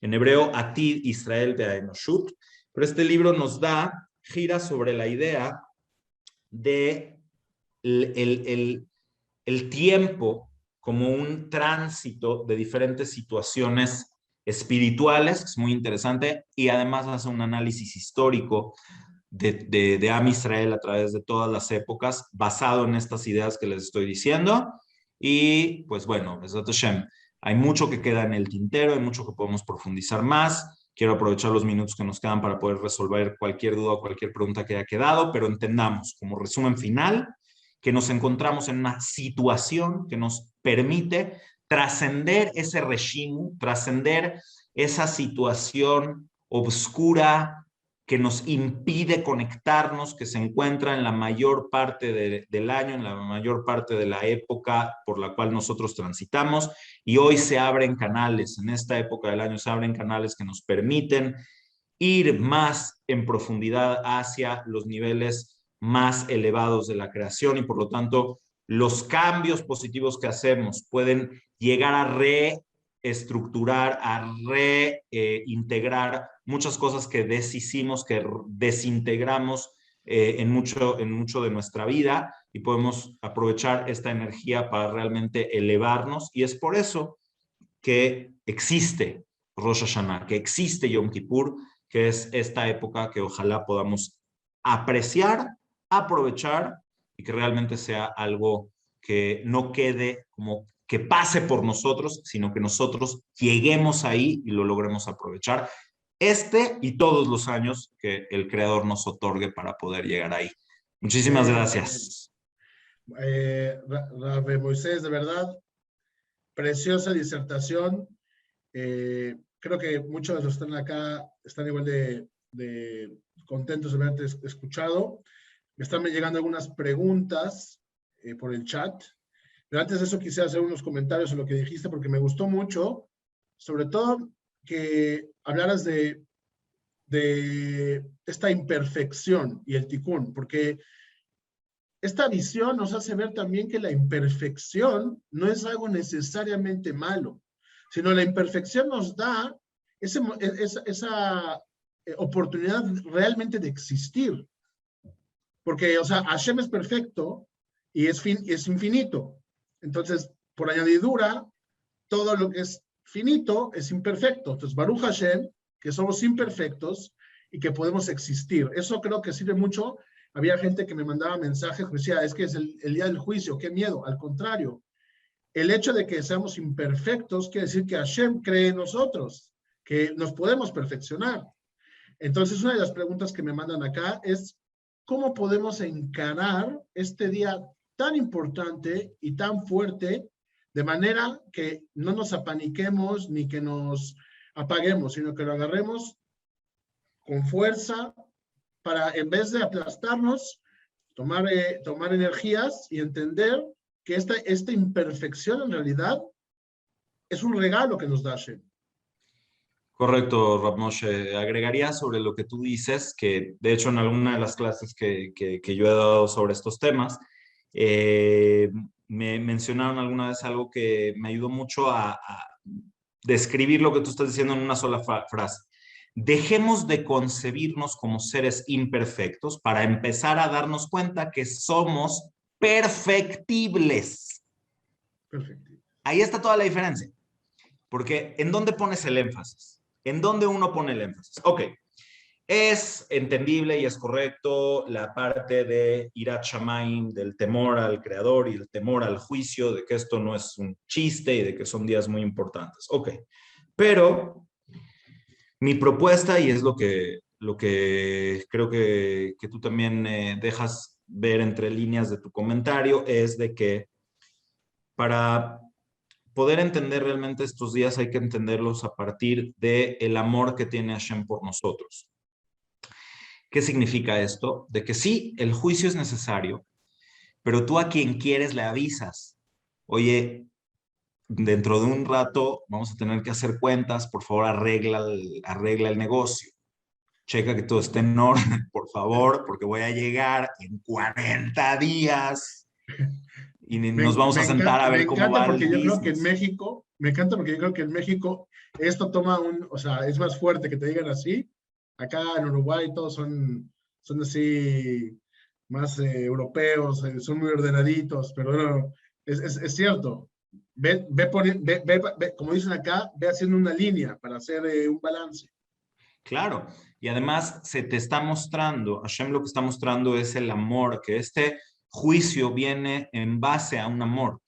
en hebreo Atid Israel Be'aenoshut, pero este libro gira sobre la idea de el tiempo como un tránsito de diferentes situaciones espirituales, que es muy interesante, y además hace un análisis histórico de Am Israel a través de todas las épocas, basado en estas ideas que les estoy diciendo. Y pues bueno, Besat Hashem, hay mucho que queda en el tintero, hay mucho que podemos profundizar más. Quiero aprovechar los minutos que nos quedan para poder resolver cualquier duda o cualquier pregunta que haya quedado, pero entendamos, como resumen final, que nos encontramos en una situación que nos permite trascender ese régimen, trascender esa situación oscura que nos impide conectarnos, que se encuentra en la mayor parte del año, en la mayor parte de la época por la cual nosotros transitamos, y hoy se abren canales, en esta época del año se abren canales que nos permiten ir más en profundidad hacia los niveles más elevados de la creación, y por lo tanto los cambios positivos que hacemos pueden llegar a reestructurar, a reintegrar muchas cosas que deshicimos, que desintegramos en mucho de nuestra vida, y podemos aprovechar esta energía para realmente elevarnos. Y es por eso que existe Rosh Hashanah, que existe Yom Kippur, que es esta época que ojalá podamos apreciar, aprovechar, y que realmente sea algo que no quede como que pase por nosotros, sino que nosotros lleguemos ahí y lo logremos aprovechar y todos los años que el Creador nos otorgue para poder llegar ahí. Muchísimas gracias. Rabbi Moisés, de verdad, preciosa disertación. Creo que muchos de los que están acá están igual de contentos de haberte escuchado. Me están llegando algunas preguntas por el chat. Pero antes de eso quisiera hacer unos comentarios en lo que dijiste, porque me gustó mucho, sobre todo que hablaras de esta imperfección y el tikkun, porque esta visión nos hace ver también que la imperfección no es algo necesariamente malo, sino la imperfección nos da esa oportunidad realmente de existir. Porque, o sea, Hashem es perfecto y es infinito. Entonces, por añadidura, todo lo que es finito es imperfecto. Entonces, Baruch Hashem, que somos imperfectos y que podemos existir. Eso creo que sirve mucho. Había gente que me mandaba mensajes que decía, es que es el día del juicio, qué miedo. Al contrario, el hecho de que seamos imperfectos quiere decir que Hashem cree en nosotros, que nos podemos perfeccionar. Entonces, una de las preguntas que me mandan acá es, ¿cómo podemos encarar este día tan importante y tan fuerte de manera que no nos apaniquemos ni que nos apaguemos, sino que lo agarremos con fuerza para, en vez de aplastarnos, tomar energías y entender que esta imperfección en realidad es un regalo que nos da Hashem? Correcto, Rav Moshe. Agregaría sobre lo que tú dices, que de hecho en alguna de las clases que yo he dado sobre estos temas, me mencionaron alguna vez algo que me ayudó mucho a describir lo que tú estás diciendo en una sola frase. Dejemos de concebirnos como seres imperfectos para empezar a darnos cuenta que somos perfectibles. Perfecto. Ahí está toda la diferencia. Porque ¿en dónde pones el énfasis? ¿En dónde uno pone el énfasis? Ok, es entendible y es correcto la parte de Irat Shamayim, del temor al Creador y el temor al juicio, de que esto no es un chiste y de que son días muy importantes. Ok, pero mi propuesta, y es lo que creo que tú también dejas ver entre líneas de tu comentario, es de que para poder entender realmente estos días hay que entenderlos a partir del amor que tiene Hashem por nosotros. ¿Qué significa esto? De que sí, el juicio es necesario, pero tú a quien quieres le avisas. Oye, dentro de un rato vamos a tener que hacer cuentas, por favor arregla el negocio. Checa que todo esté en orden, por favor, porque voy a llegar en 40 días y nos vamos a sentar a ver cómo va el porque yo creo que en business. México, me encanta porque yo creo que en México esto toma o sea, es más fuerte que te digan así. Acá en Uruguay todos son así más europeos, son muy ordenaditos, pero no, es cierto. como dicen acá, ve haciendo una línea para hacer un balance. Claro, y además se te está mostrando, Hashem lo que está mostrando es el amor, que este juicio viene en base a un amor.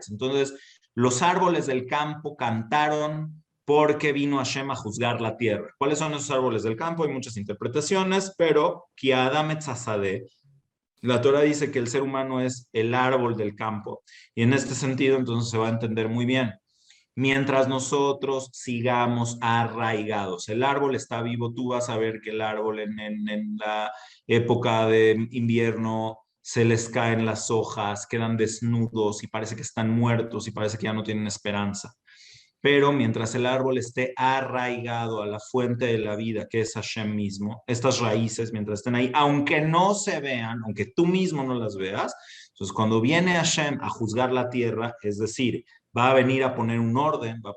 Entonces, los árboles del campo cantaron porque vino Hashem a juzgar la tierra. ¿Cuáles son esos árboles del campo? Hay muchas interpretaciones, pero la Torah dice que el ser humano es el árbol del campo. Y en este sentido, entonces se va a entender muy bien. Mientras nosotros sigamos arraigados. El árbol está vivo, tú vas a ver que el árbol en la época de invierno se les caen las hojas, quedan desnudos y parece que están muertos y parece que ya no tienen esperanza. Pero mientras el árbol esté arraigado a la fuente de la vida, que es Hashem mismo, estas raíces, mientras estén ahí, aunque no se vean, aunque tú mismo no las veas, entonces cuando viene Hashem a juzgar la tierra, es decir, va a venir a poner un orden, va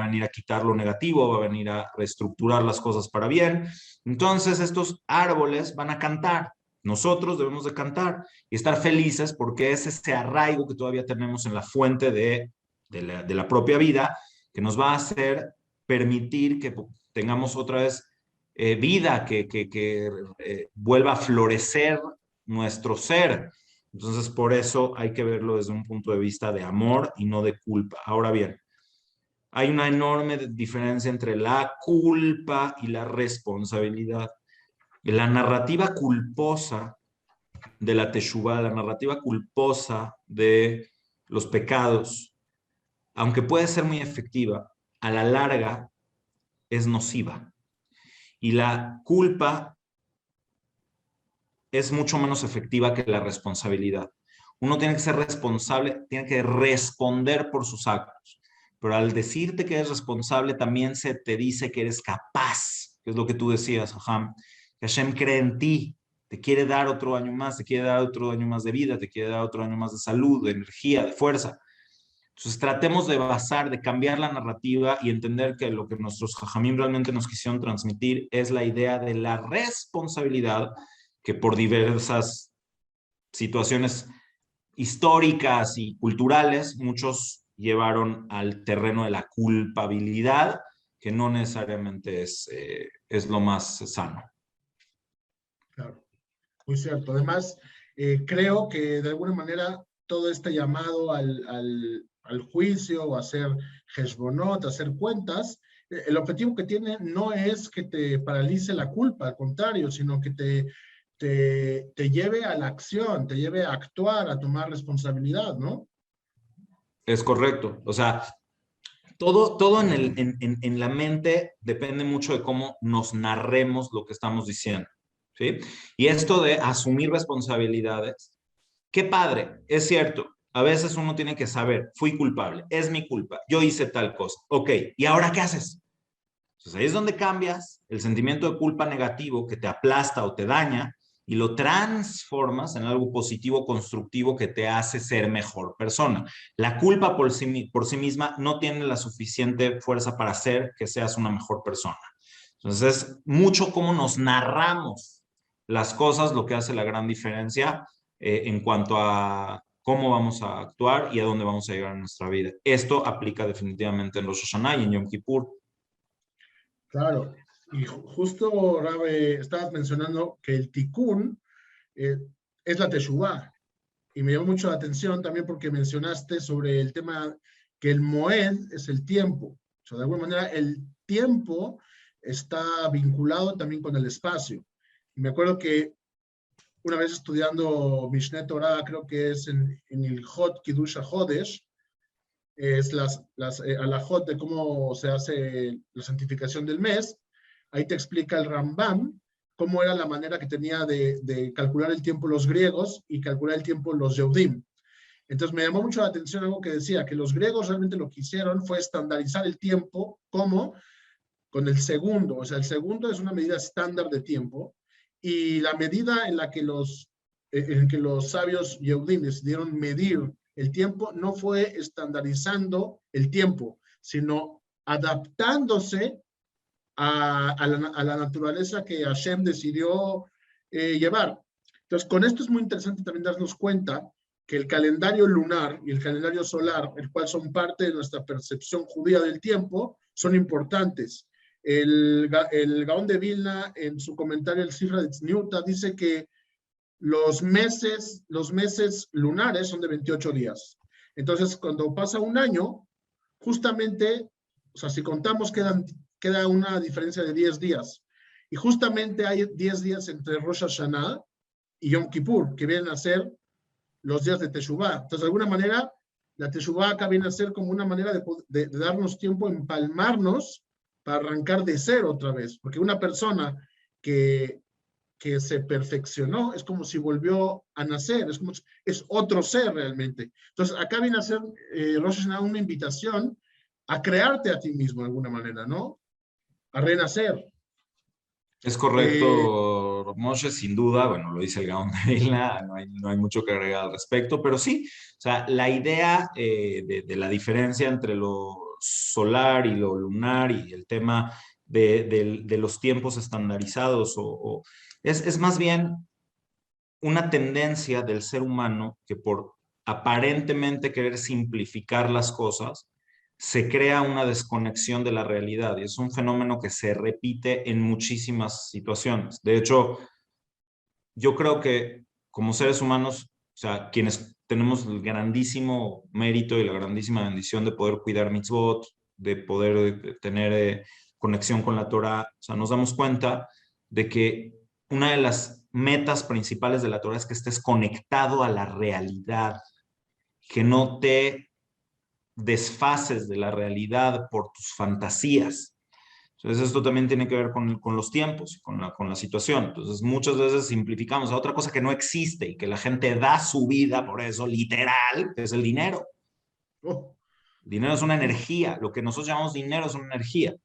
a venir a quitar lo negativo, va a venir a reestructurar las cosas para bien. Entonces estos árboles van a cantar. Nosotros debemos de cantar y estar felices porque es ese arraigo que todavía tenemos en la fuente de la propia vida que nos va a hacer permitir que tengamos otra vez vida, que vuelva a florecer nuestro ser. Entonces, por eso hay que verlo desde un punto de vista de amor y no de culpa. Ahora bien, hay una enorme diferencia entre la culpa y la responsabilidad. La narrativa culposa de la teshuvá, la narrativa culposa de los pecados, aunque puede ser muy efectiva, a la larga es nociva. Y la culpa es mucho menos efectiva que la responsabilidad. Uno tiene que ser responsable, tiene que responder por sus actos. Pero al decirte que eres responsable, también se te dice que eres capaz, que es lo que tú decías, Aham, que Hashem cree en ti, te quiere dar otro año más, te quiere dar otro año más de vida, te quiere dar otro año más de salud, de energía, de fuerza. Entonces tratemos de basar, de cambiar la narrativa y entender que lo que nuestros jajamim realmente nos quisieron transmitir es la idea de la responsabilidad que por diversas situaciones históricas y culturales, muchos llevaron al terreno de la culpabilidad, que no necesariamente es lo más sano. Claro, muy cierto. Además, creo que de alguna manera todo este llamado al juicio o a hacer heshbonot, a hacer cuentas, el objetivo que tiene no es que te paralice la culpa, al contrario, sino que te lleve a la acción, te lleve a actuar, a tomar responsabilidad, ¿no? Es correcto. O sea, todo en la mente depende mucho de cómo nos narremos lo que estamos diciendo, ¿sí? Y esto de asumir responsabilidades, qué padre, es cierto. A veces uno tiene que saber, fui culpable, es mi culpa, yo hice tal cosa. Ok, ¿y ahora qué haces? Entonces ahí es donde cambias el sentimiento de culpa negativo que te aplasta o te daña y lo transformas en algo positivo, constructivo que te hace ser mejor persona. La culpa por sí misma no tiene la suficiente fuerza para hacer que seas una mejor persona. Entonces es mucho cómo nos narramos las cosas lo que hace la gran diferencia en cuanto a cómo vamos a actuar y a dónde vamos a llegar en nuestra vida. Esto aplica definitivamente en Rosh Hashanah y en Yom Kippur. Claro, y justo, Rabe, estabas mencionando que el tikkun eh, es la teshuvá, y me llamó mucho la atención también porque mencionaste sobre el tema que el moed es el tiempo. O sea, de alguna manera el tiempo está vinculado también con el espacio. Y me acuerdo que una vez estudiando Mishneh Torah, creo que es en el Hot Kiddush HaHodesh, es las alajot de cómo se hace la santificación del mes. Ahí te explica el Rambam cómo era la manera que tenía de calcular el tiempo los griegos y calcular el tiempo los Yehudim. Entonces me llamó mucho la atención algo que decía, que los griegos realmente lo que hicieron fue estandarizar el tiempo como con el segundo. O sea, el segundo es una medida estándar de tiempo y la medida en que los sabios Yehudim decidieron medir el tiempo no fue estandarizando el tiempo, sino adaptándose a la naturaleza que Hashem decidió llevar. Entonces, con esto es muy interesante también darnos cuenta que el calendario lunar y el calendario solar, el cual son parte de nuestra percepción judía del tiempo, son importantes. El Gaón de Vilna, en su comentario, el Sifra de Tzniuta, dice que los meses lunares son de 28 días. Entonces, cuando pasa un año, justamente, o sea, si contamos, queda una diferencia de 10 días. Y justamente hay 10 días entre Rosh Hashanah y Yom Kippur, que vienen a ser los días de Teshuvah. Entonces, de alguna manera, la Teshuvah acá viene a ser como una manera de darnos tiempo, empalmarnos para arrancar de cero otra vez. Porque una persona que se perfeccionó es como si volvió a nacer, es otro ser realmente. Entonces, acá viene a ser Rosh Hashanah una invitación a crearte a ti mismo de alguna manera, ¿no? A renacer. Es Eh, correcto, Moshe, sin duda, bueno, lo dice el Gaón de Vilna, no hay mucho que agregar al respecto, pero sí, o sea, la idea de la diferencia entre lo solar y lo lunar y el tema de los tiempos estandarizados es más bien una tendencia del ser humano que por aparentemente querer simplificar las cosas, se crea una desconexión de la realidad y es un fenómeno que se repite en muchísimas situaciones. De hecho, yo creo que como seres humanos, o sea, quienes tenemos el grandísimo mérito y la grandísima bendición de poder cuidar mitzvot, de poder tener conexión con la Torah, o sea, nos damos cuenta de que una de las metas principales de la Torah es que estés conectado a la realidad, que no te desfases de la realidad por tus fantasías. Entonces, esto también tiene que ver con los tiempos, con la situación. Entonces, muchas veces simplificamos a otra cosa que no existe y que la gente da su vida por eso, literal, que es el dinero. oh, El dinero es una energía. Lo que nosotros llamamos dinero es una energía.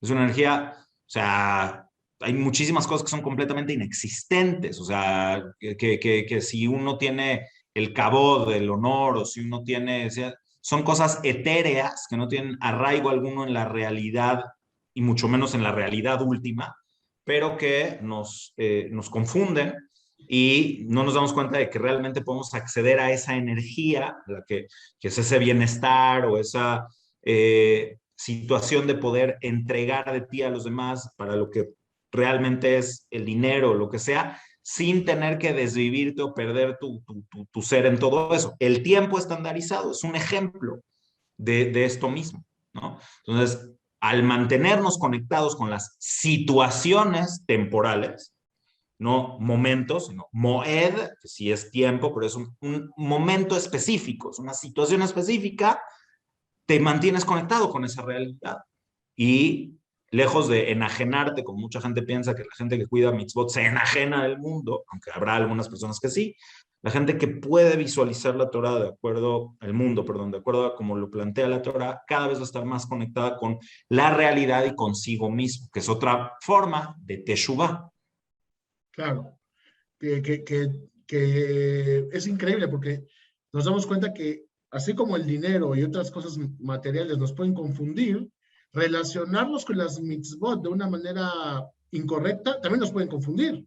Es una energía, o sea, hay muchísimas cosas que son completamente inexistentes. O sea, que si uno tiene el cabod, el honor, o si uno tiene, o sea, son cosas etéreas que no tienen arraigo alguno en la realidad y mucho menos en la realidad última, pero que nos confunden y no nos damos cuenta de que realmente podemos acceder a esa energía, que es ese bienestar o esa situación de poder entregar de ti a los demás para lo que realmente es el dinero o lo que sea, sin tener que desvivirte o perder tu ser en todo eso. El tiempo estandarizado es un ejemplo de esto mismo, ¿no? Entonces, al mantenernos conectados con las situaciones temporales, no momentos, sino moed, que sí es tiempo, pero es un momento específico, es una situación específica, te mantienes conectado con esa realidad. Y lejos de enajenarte, como mucha gente piensa que la gente que cuida mitzvot se enajena del mundo, aunque habrá algunas personas que sí, la gente que puede visualizar la Torah de acuerdo, el mundo, perdón, de acuerdo a como lo plantea la Torah, cada vez va a estar más conectada con la realidad y consigo mismo, que es otra forma de teshuvah. claro, que es increíble porque nos damos cuenta que así como el dinero y otras cosas materiales nos pueden confundir, relacionarnos con las mitzvot de una manera incorrecta también nos pueden confundir.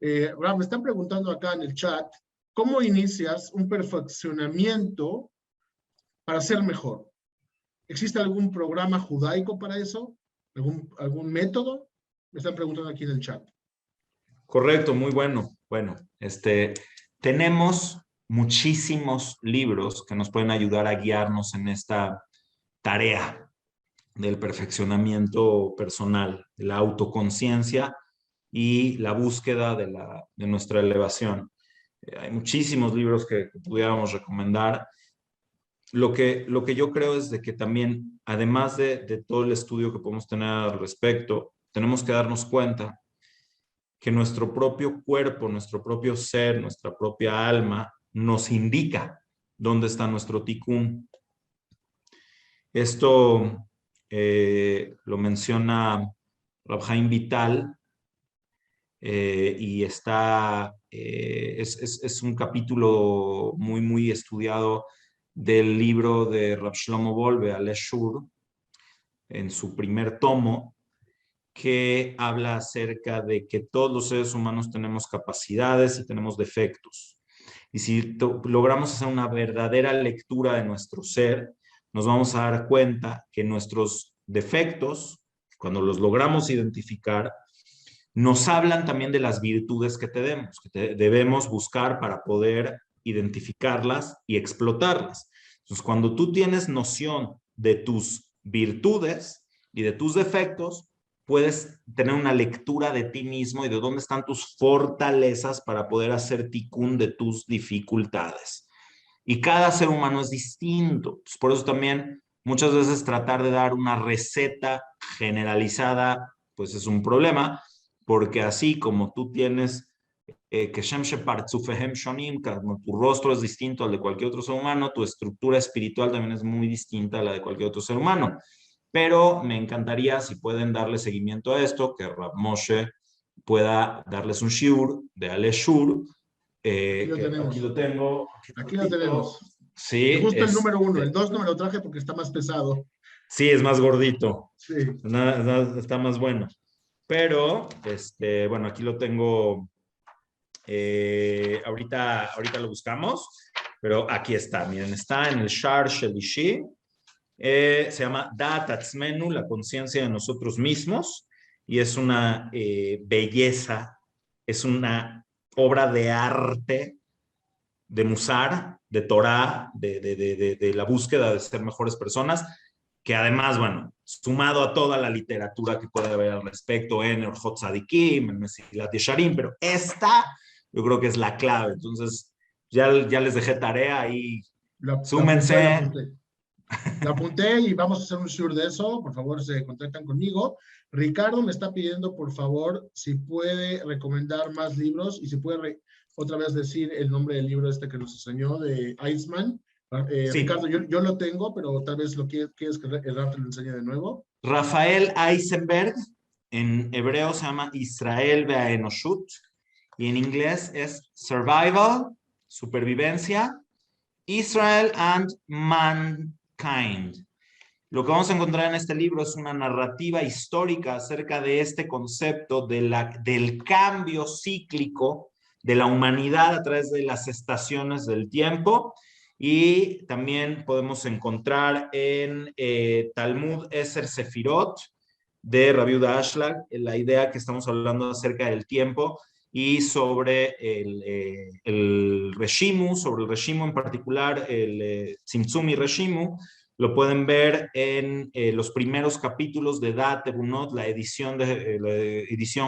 Me están preguntando acá en el chat, ¿cómo inicias un perfeccionamiento para ser mejor? ¿Existe algún programa judaico para eso? ¿Algún método? Me están preguntando aquí en el chat. Correcto, muy bueno. Bueno, tenemos muchísimos libros que nos pueden ayudar a guiarnos en esta tarea del perfeccionamiento personal, de la autoconciencia y la búsqueda de nuestra elevación. Hay muchísimos libros que pudiéramos recomendar. Lo que yo creo es de que también, además de todo el estudio que podemos tener al respecto, tenemos que darnos cuenta que nuestro propio cuerpo, nuestro propio ser, nuestra propia alma nos indica dónde está nuestro tikkun. Esto lo menciona Rab Chaim Vital y es un capítulo muy estudiado del libro de Rab Shlomo Wolbe, Aleshur, en su primer tomo, que habla acerca de que todos los seres humanos tenemos capacidades y tenemos defectos. Y si logramos hacer una verdadera lectura de nuestro ser, nos vamos a dar cuenta que nuestros defectos, cuando los logramos identificar, nos hablan también de las virtudes que tenemos, debemos buscar para poder identificarlas y explotarlas. Entonces, cuando tú tienes noción de tus virtudes y de tus defectos, puedes tener una lectura de ti mismo y de dónde están tus fortalezas para poder hacer ticún de tus dificultades. Y cada ser humano es distinto. Entonces, por eso también muchas veces tratar de dar una receta generalizada, pues es un problema, porque así como tú tienes que Shem Shepard, Tzufehem Shonim, tu rostro es distinto al de cualquier otro ser humano, tu estructura espiritual también es muy distinta a la de cualquier otro ser humano. Pero me encantaría, si pueden darle seguimiento a esto, que Rav Moshe pueda darles un shiur de Ale Shur. Aquí lo tenemos. Aquí lo tengo. Aquí lo tenemos. Sí. Y justo el número 1, el 2 no me lo traje porque está más pesado. Sí, es más gordito. Sí. Está más bueno. Pero, bueno, aquí lo tengo. Ahorita lo buscamos, pero aquí está. Miren, está en el Shar Shelishi. Se llama Da'at Atzmenu, la conciencia de nosotros mismos, y es una belleza, es una obra de arte, de Musar, de Torah, de la búsqueda de ser mejores personas, que además, bueno, sumado a toda la literatura que puede haber al respecto, en Orjot Tzadikim, en Mesilat Yesharim, pero esta yo creo que es la clave. Entonces, ya les dejé tarea ahí, súmense. La apunté y vamos a hacer un shiur de eso. Por favor, se contactan conmigo. Ricardo me está pidiendo, por favor, si puede recomendar más libros y si puede otra vez decir el nombre del libro que nos enseñó de Eichmann. Sí. Ricardo, yo lo tengo, pero tal vez quieres que el Rafa te lo enseñe de nuevo. Rafael Eisenberg, en hebreo se llama Israel Be'aenoshut y en inglés es Survival, Supervivencia, Israel and Mankind. Lo que vamos a encontrar en este libro es una narrativa histórica acerca de este concepto del cambio cíclico de la humanidad a través de las estaciones del tiempo, y también podemos encontrar en Talmud Eser Sefirot de Rabbi Yehuda Ashlag la idea que estamos hablando acerca del tiempo y sobre el Reshimu, sobre el Reshimu en particular, el Tzimtzum y Reshimu. Lo pueden ver en los primeros capítulos de Da'at Ebunot, la edición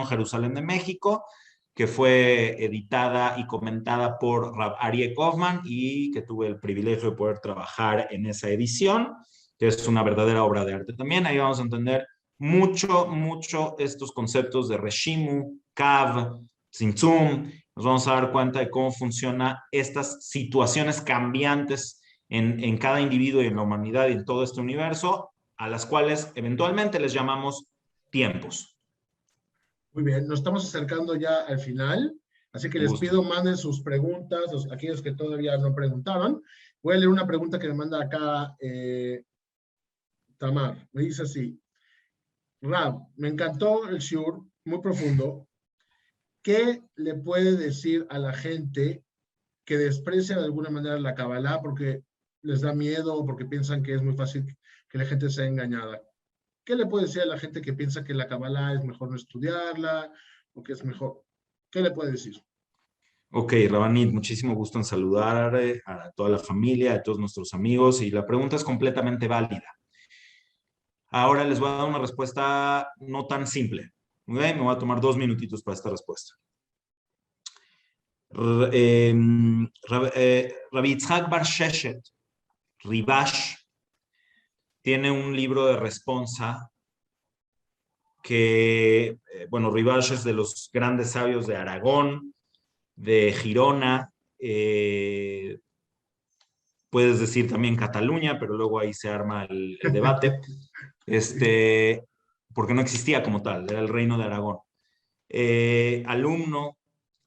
Jerusalén de México, que fue editada y comentada por Rav Aryeh Kaufman y que tuve el privilegio de poder trabajar en esa edición, que es una verdadera obra de arte también. Ahí vamos a entender mucho estos conceptos de Reshimu, Kav, Tzimtzum. Nos vamos a dar cuenta de cómo funcionan estas situaciones cambiantes en cada individuo y en la humanidad y en todo este universo, a las cuales eventualmente les llamamos tiempos. Muy bien, nos estamos acercando ya al final, así que les pido manden sus preguntas, aquellos que todavía no preguntaron. Voy a leer una pregunta que me manda acá Tamar. Me dice así: Rav, me encantó el shiur, muy profundo. ¿Qué le puede decir a la gente que desprecia de alguna manera la Kabbalah porque les da miedo o porque piensan que es muy fácil que la gente sea engañada? ¿Qué le puede decir a la gente que piensa que la Kabbalah es mejor no estudiarla o que es mejor? ¿Qué le puede decir? Ok, Rabanit, muchísimo gusto en saludar a toda la familia, a todos nuestros amigos, y la pregunta es completamente válida. Ahora les voy a dar una respuesta no tan simple. ¿Okay? Me voy a tomar 2 minutitos para esta respuesta. Rabbi Yitzhak Bar Sheshet, Ribash, tiene un libro de responsa que, bueno, Ribash es de los grandes sabios de Aragón, de Girona, puedes decir también Cataluña, pero luego ahí se arma el debate, porque no existía como tal, era el reino de Aragón. Alumno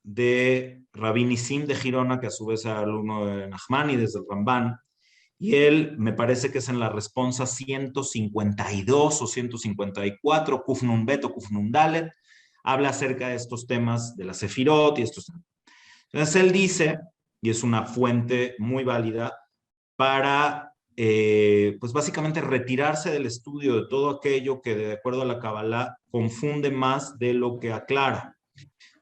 de Rabbi Nisim de Girona, que a su vez era alumno de Nachmanides, del Ramban, y él me parece que es en la responsa 152 o 154, Kuf Nun Bet o Kuf Nun Dalet, habla acerca de estos temas de la Sefirot y estos temas. Entonces él dice, y es una fuente muy válida, para pues básicamente retirarse del estudio de todo aquello que de acuerdo a la Kabbalah confunde más de lo que aclara.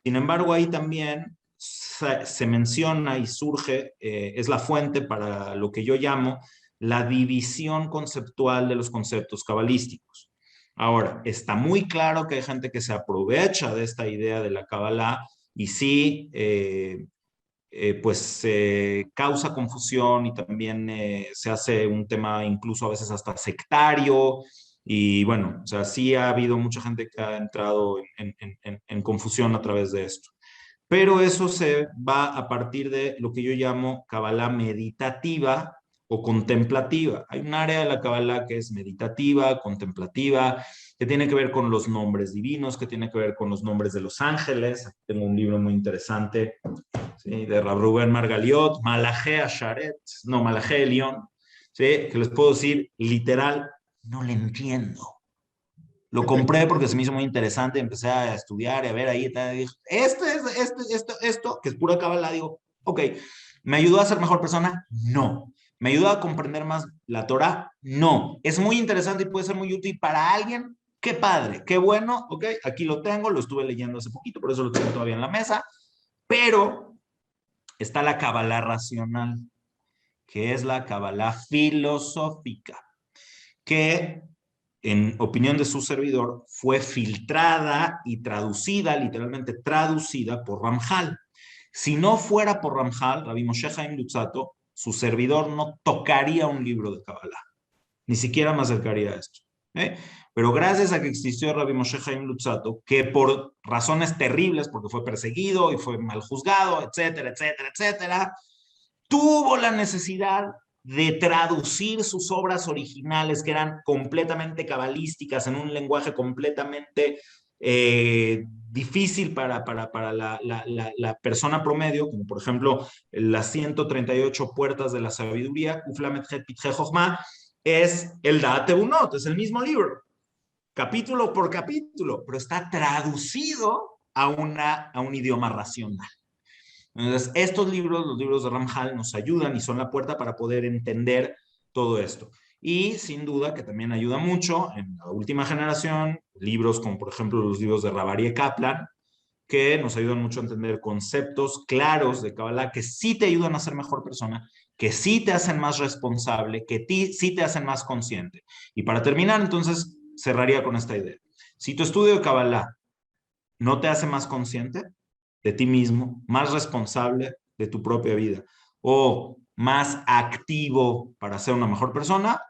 Sin embargo, ahí también se menciona y surge, es la fuente para lo que yo llamo la división conceptual de los conceptos cabalísticos. Ahora, está muy claro que hay gente que se aprovecha de esta idea de la Kabbalah y sí, pues causa confusión y también se hace un tema incluso a veces hasta sectario. Y bueno, o sea, sí ha habido mucha gente que ha entrado en confusión a través de esto. Pero eso se va a partir de lo que yo llamo Kabbalah meditativa o contemplativa. Hay un área de la Kabbalah que es meditativa, contemplativa, que tiene que ver con los nombres divinos, que tiene que ver con los nombres de los ángeles. Aquí tengo un libro muy interesante, ¿sí?, de Rav Rubén Margaliot, Malaché Asharet, no, Malaché Elión, ¿sí?, que les puedo decir literal, no le entiendo. Lo compré porque se me hizo muy interesante, empecé a estudiar y a ver ahí, y dije, esto, que es pura Kabbalah, digo, ok, ¿me ayudó a ser mejor persona? No. ¿Me ayudó a comprender más la Torah? No. ¿Es muy interesante y puede ser muy útil para alguien? Qué padre, qué bueno, ok, aquí lo tengo, lo estuve leyendo hace poquito, por eso lo tengo todavía en la mesa, pero está la Kabbalah racional, que es la Kabbalah filosófica, que en opinión de su servidor, fue filtrada y traducida, literalmente traducida por Ramjal. Si no fuera por Ramjal, Rabbi Moshe Chaim Luzzatto, su servidor no tocaría un libro de Kabbalah, ni siquiera me acercaría a esto. Pero gracias a que existió Rabbi Moshe Chaim Luzzatto, que por razones terribles, porque fue perseguido y fue mal juzgado, etcétera, etcétera, etcétera, tuvo la necesidad de traducir sus obras originales, que eran completamente cabalísticas, en un lenguaje completamente difícil para la persona promedio, como por ejemplo las 138 puertas de la sabiduría, Uflamet Het Pitje Jochma, es el Da'at Ebunot, es el mismo libro, capítulo por capítulo, pero está traducido a un idioma racional. Entonces, estos libros, los libros de Ramjal, nos ayudan y son la puerta para poder entender todo esto. Y sin duda que también ayuda mucho en la última generación, libros como por ejemplo los libros de Rav Aryeh Kaplan, que nos ayudan mucho a entender conceptos claros de Kabbalah que sí te ayudan a ser mejor persona, que sí te hacen más responsable, que sí te hacen más consciente. Y para terminar, entonces, cerraría con esta idea. Si tu estudio de Kabbalah no te hace más consciente de ti mismo, más responsable de tu propia vida o más activo para ser una mejor persona,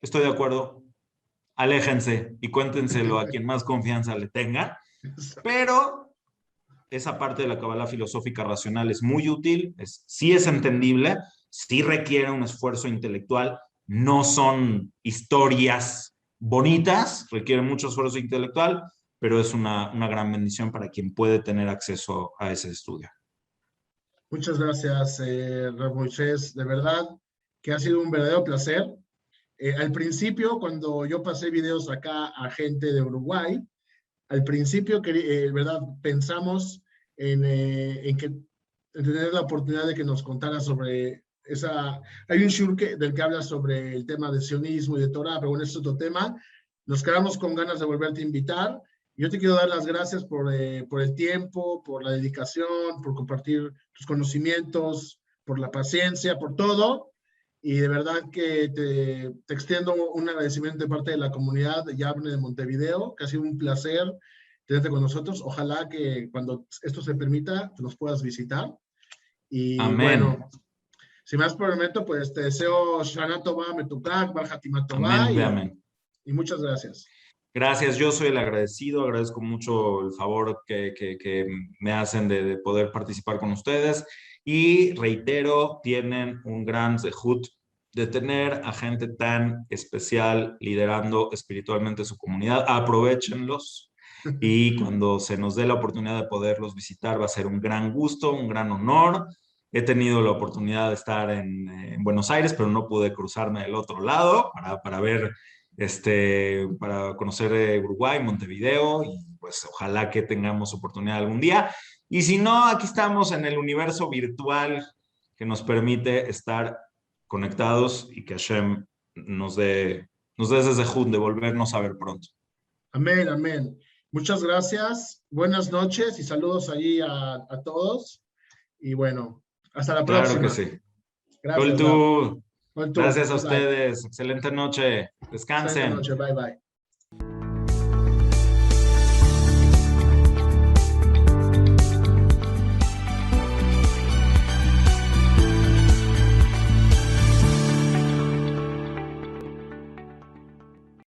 estoy de acuerdo. Aléjense y cuéntenselo a quien más confianza le tenga, pero esa parte de la Kabbalah filosófica racional es muy útil, sí es entendible, sí requiere un esfuerzo intelectual, no son historias bonitas, requiere mucho esfuerzo intelectual, pero es una gran bendición para quien puede tener acceso a ese estudio. Muchas gracias, Rav Moisés. De verdad que ha sido un verdadero placer. Al principio, cuando yo pasé videos acá a gente de Uruguay, al principio, ¿verdad? Pensamos en tener la oportunidad de que nos contara sobre esa... Hay un shur del que habla sobre el tema de sionismo y de Torah, pero bueno, es otro tema. Nos quedamos con ganas de volverte a invitar. Yo te quiero dar las gracias por el tiempo, por la dedicación, por compartir tus conocimientos, por la paciencia, por todo. Y de verdad que te extiendo un agradecimiento de parte de la comunidad de Yavne de Montevideo, que ha sido un placer tenerte con nosotros. Ojalá que cuando esto se permita, nos puedas visitar. Y Amén. bueno, sin más por el momento, pues te deseo Shana Tova, Metukak, Barjatima Tova, Amén, amén. y muchas gracias. Gracias, yo soy el agradecido, agradezco mucho el favor que me hacen de poder participar con ustedes y reitero, tienen un gran zehut de tener a gente tan especial liderando espiritualmente su comunidad. Aprovéchenlos y cuando se nos dé la oportunidad de poderlos visitar va a ser un gran gusto, un gran honor. He tenido la oportunidad de estar en Buenos Aires, pero no pude cruzarme del otro lado para ver, para conocer Uruguay, Montevideo, y pues ojalá que tengamos oportunidad algún día. Y si no, aquí estamos en el universo virtual que nos permite estar conectados y que Hashem nos dé ese zehut de volvernos a ver pronto. Amén, amén. Muchas gracias. Buenas noches y saludos allí a todos. Y bueno, hasta la Claro que próxima. sí. Gracias, Rab. Coltu, Con tú. gracias a Bye, bye. ustedes. Excelente noche. Excelente Descansen. noche. Bye, bye.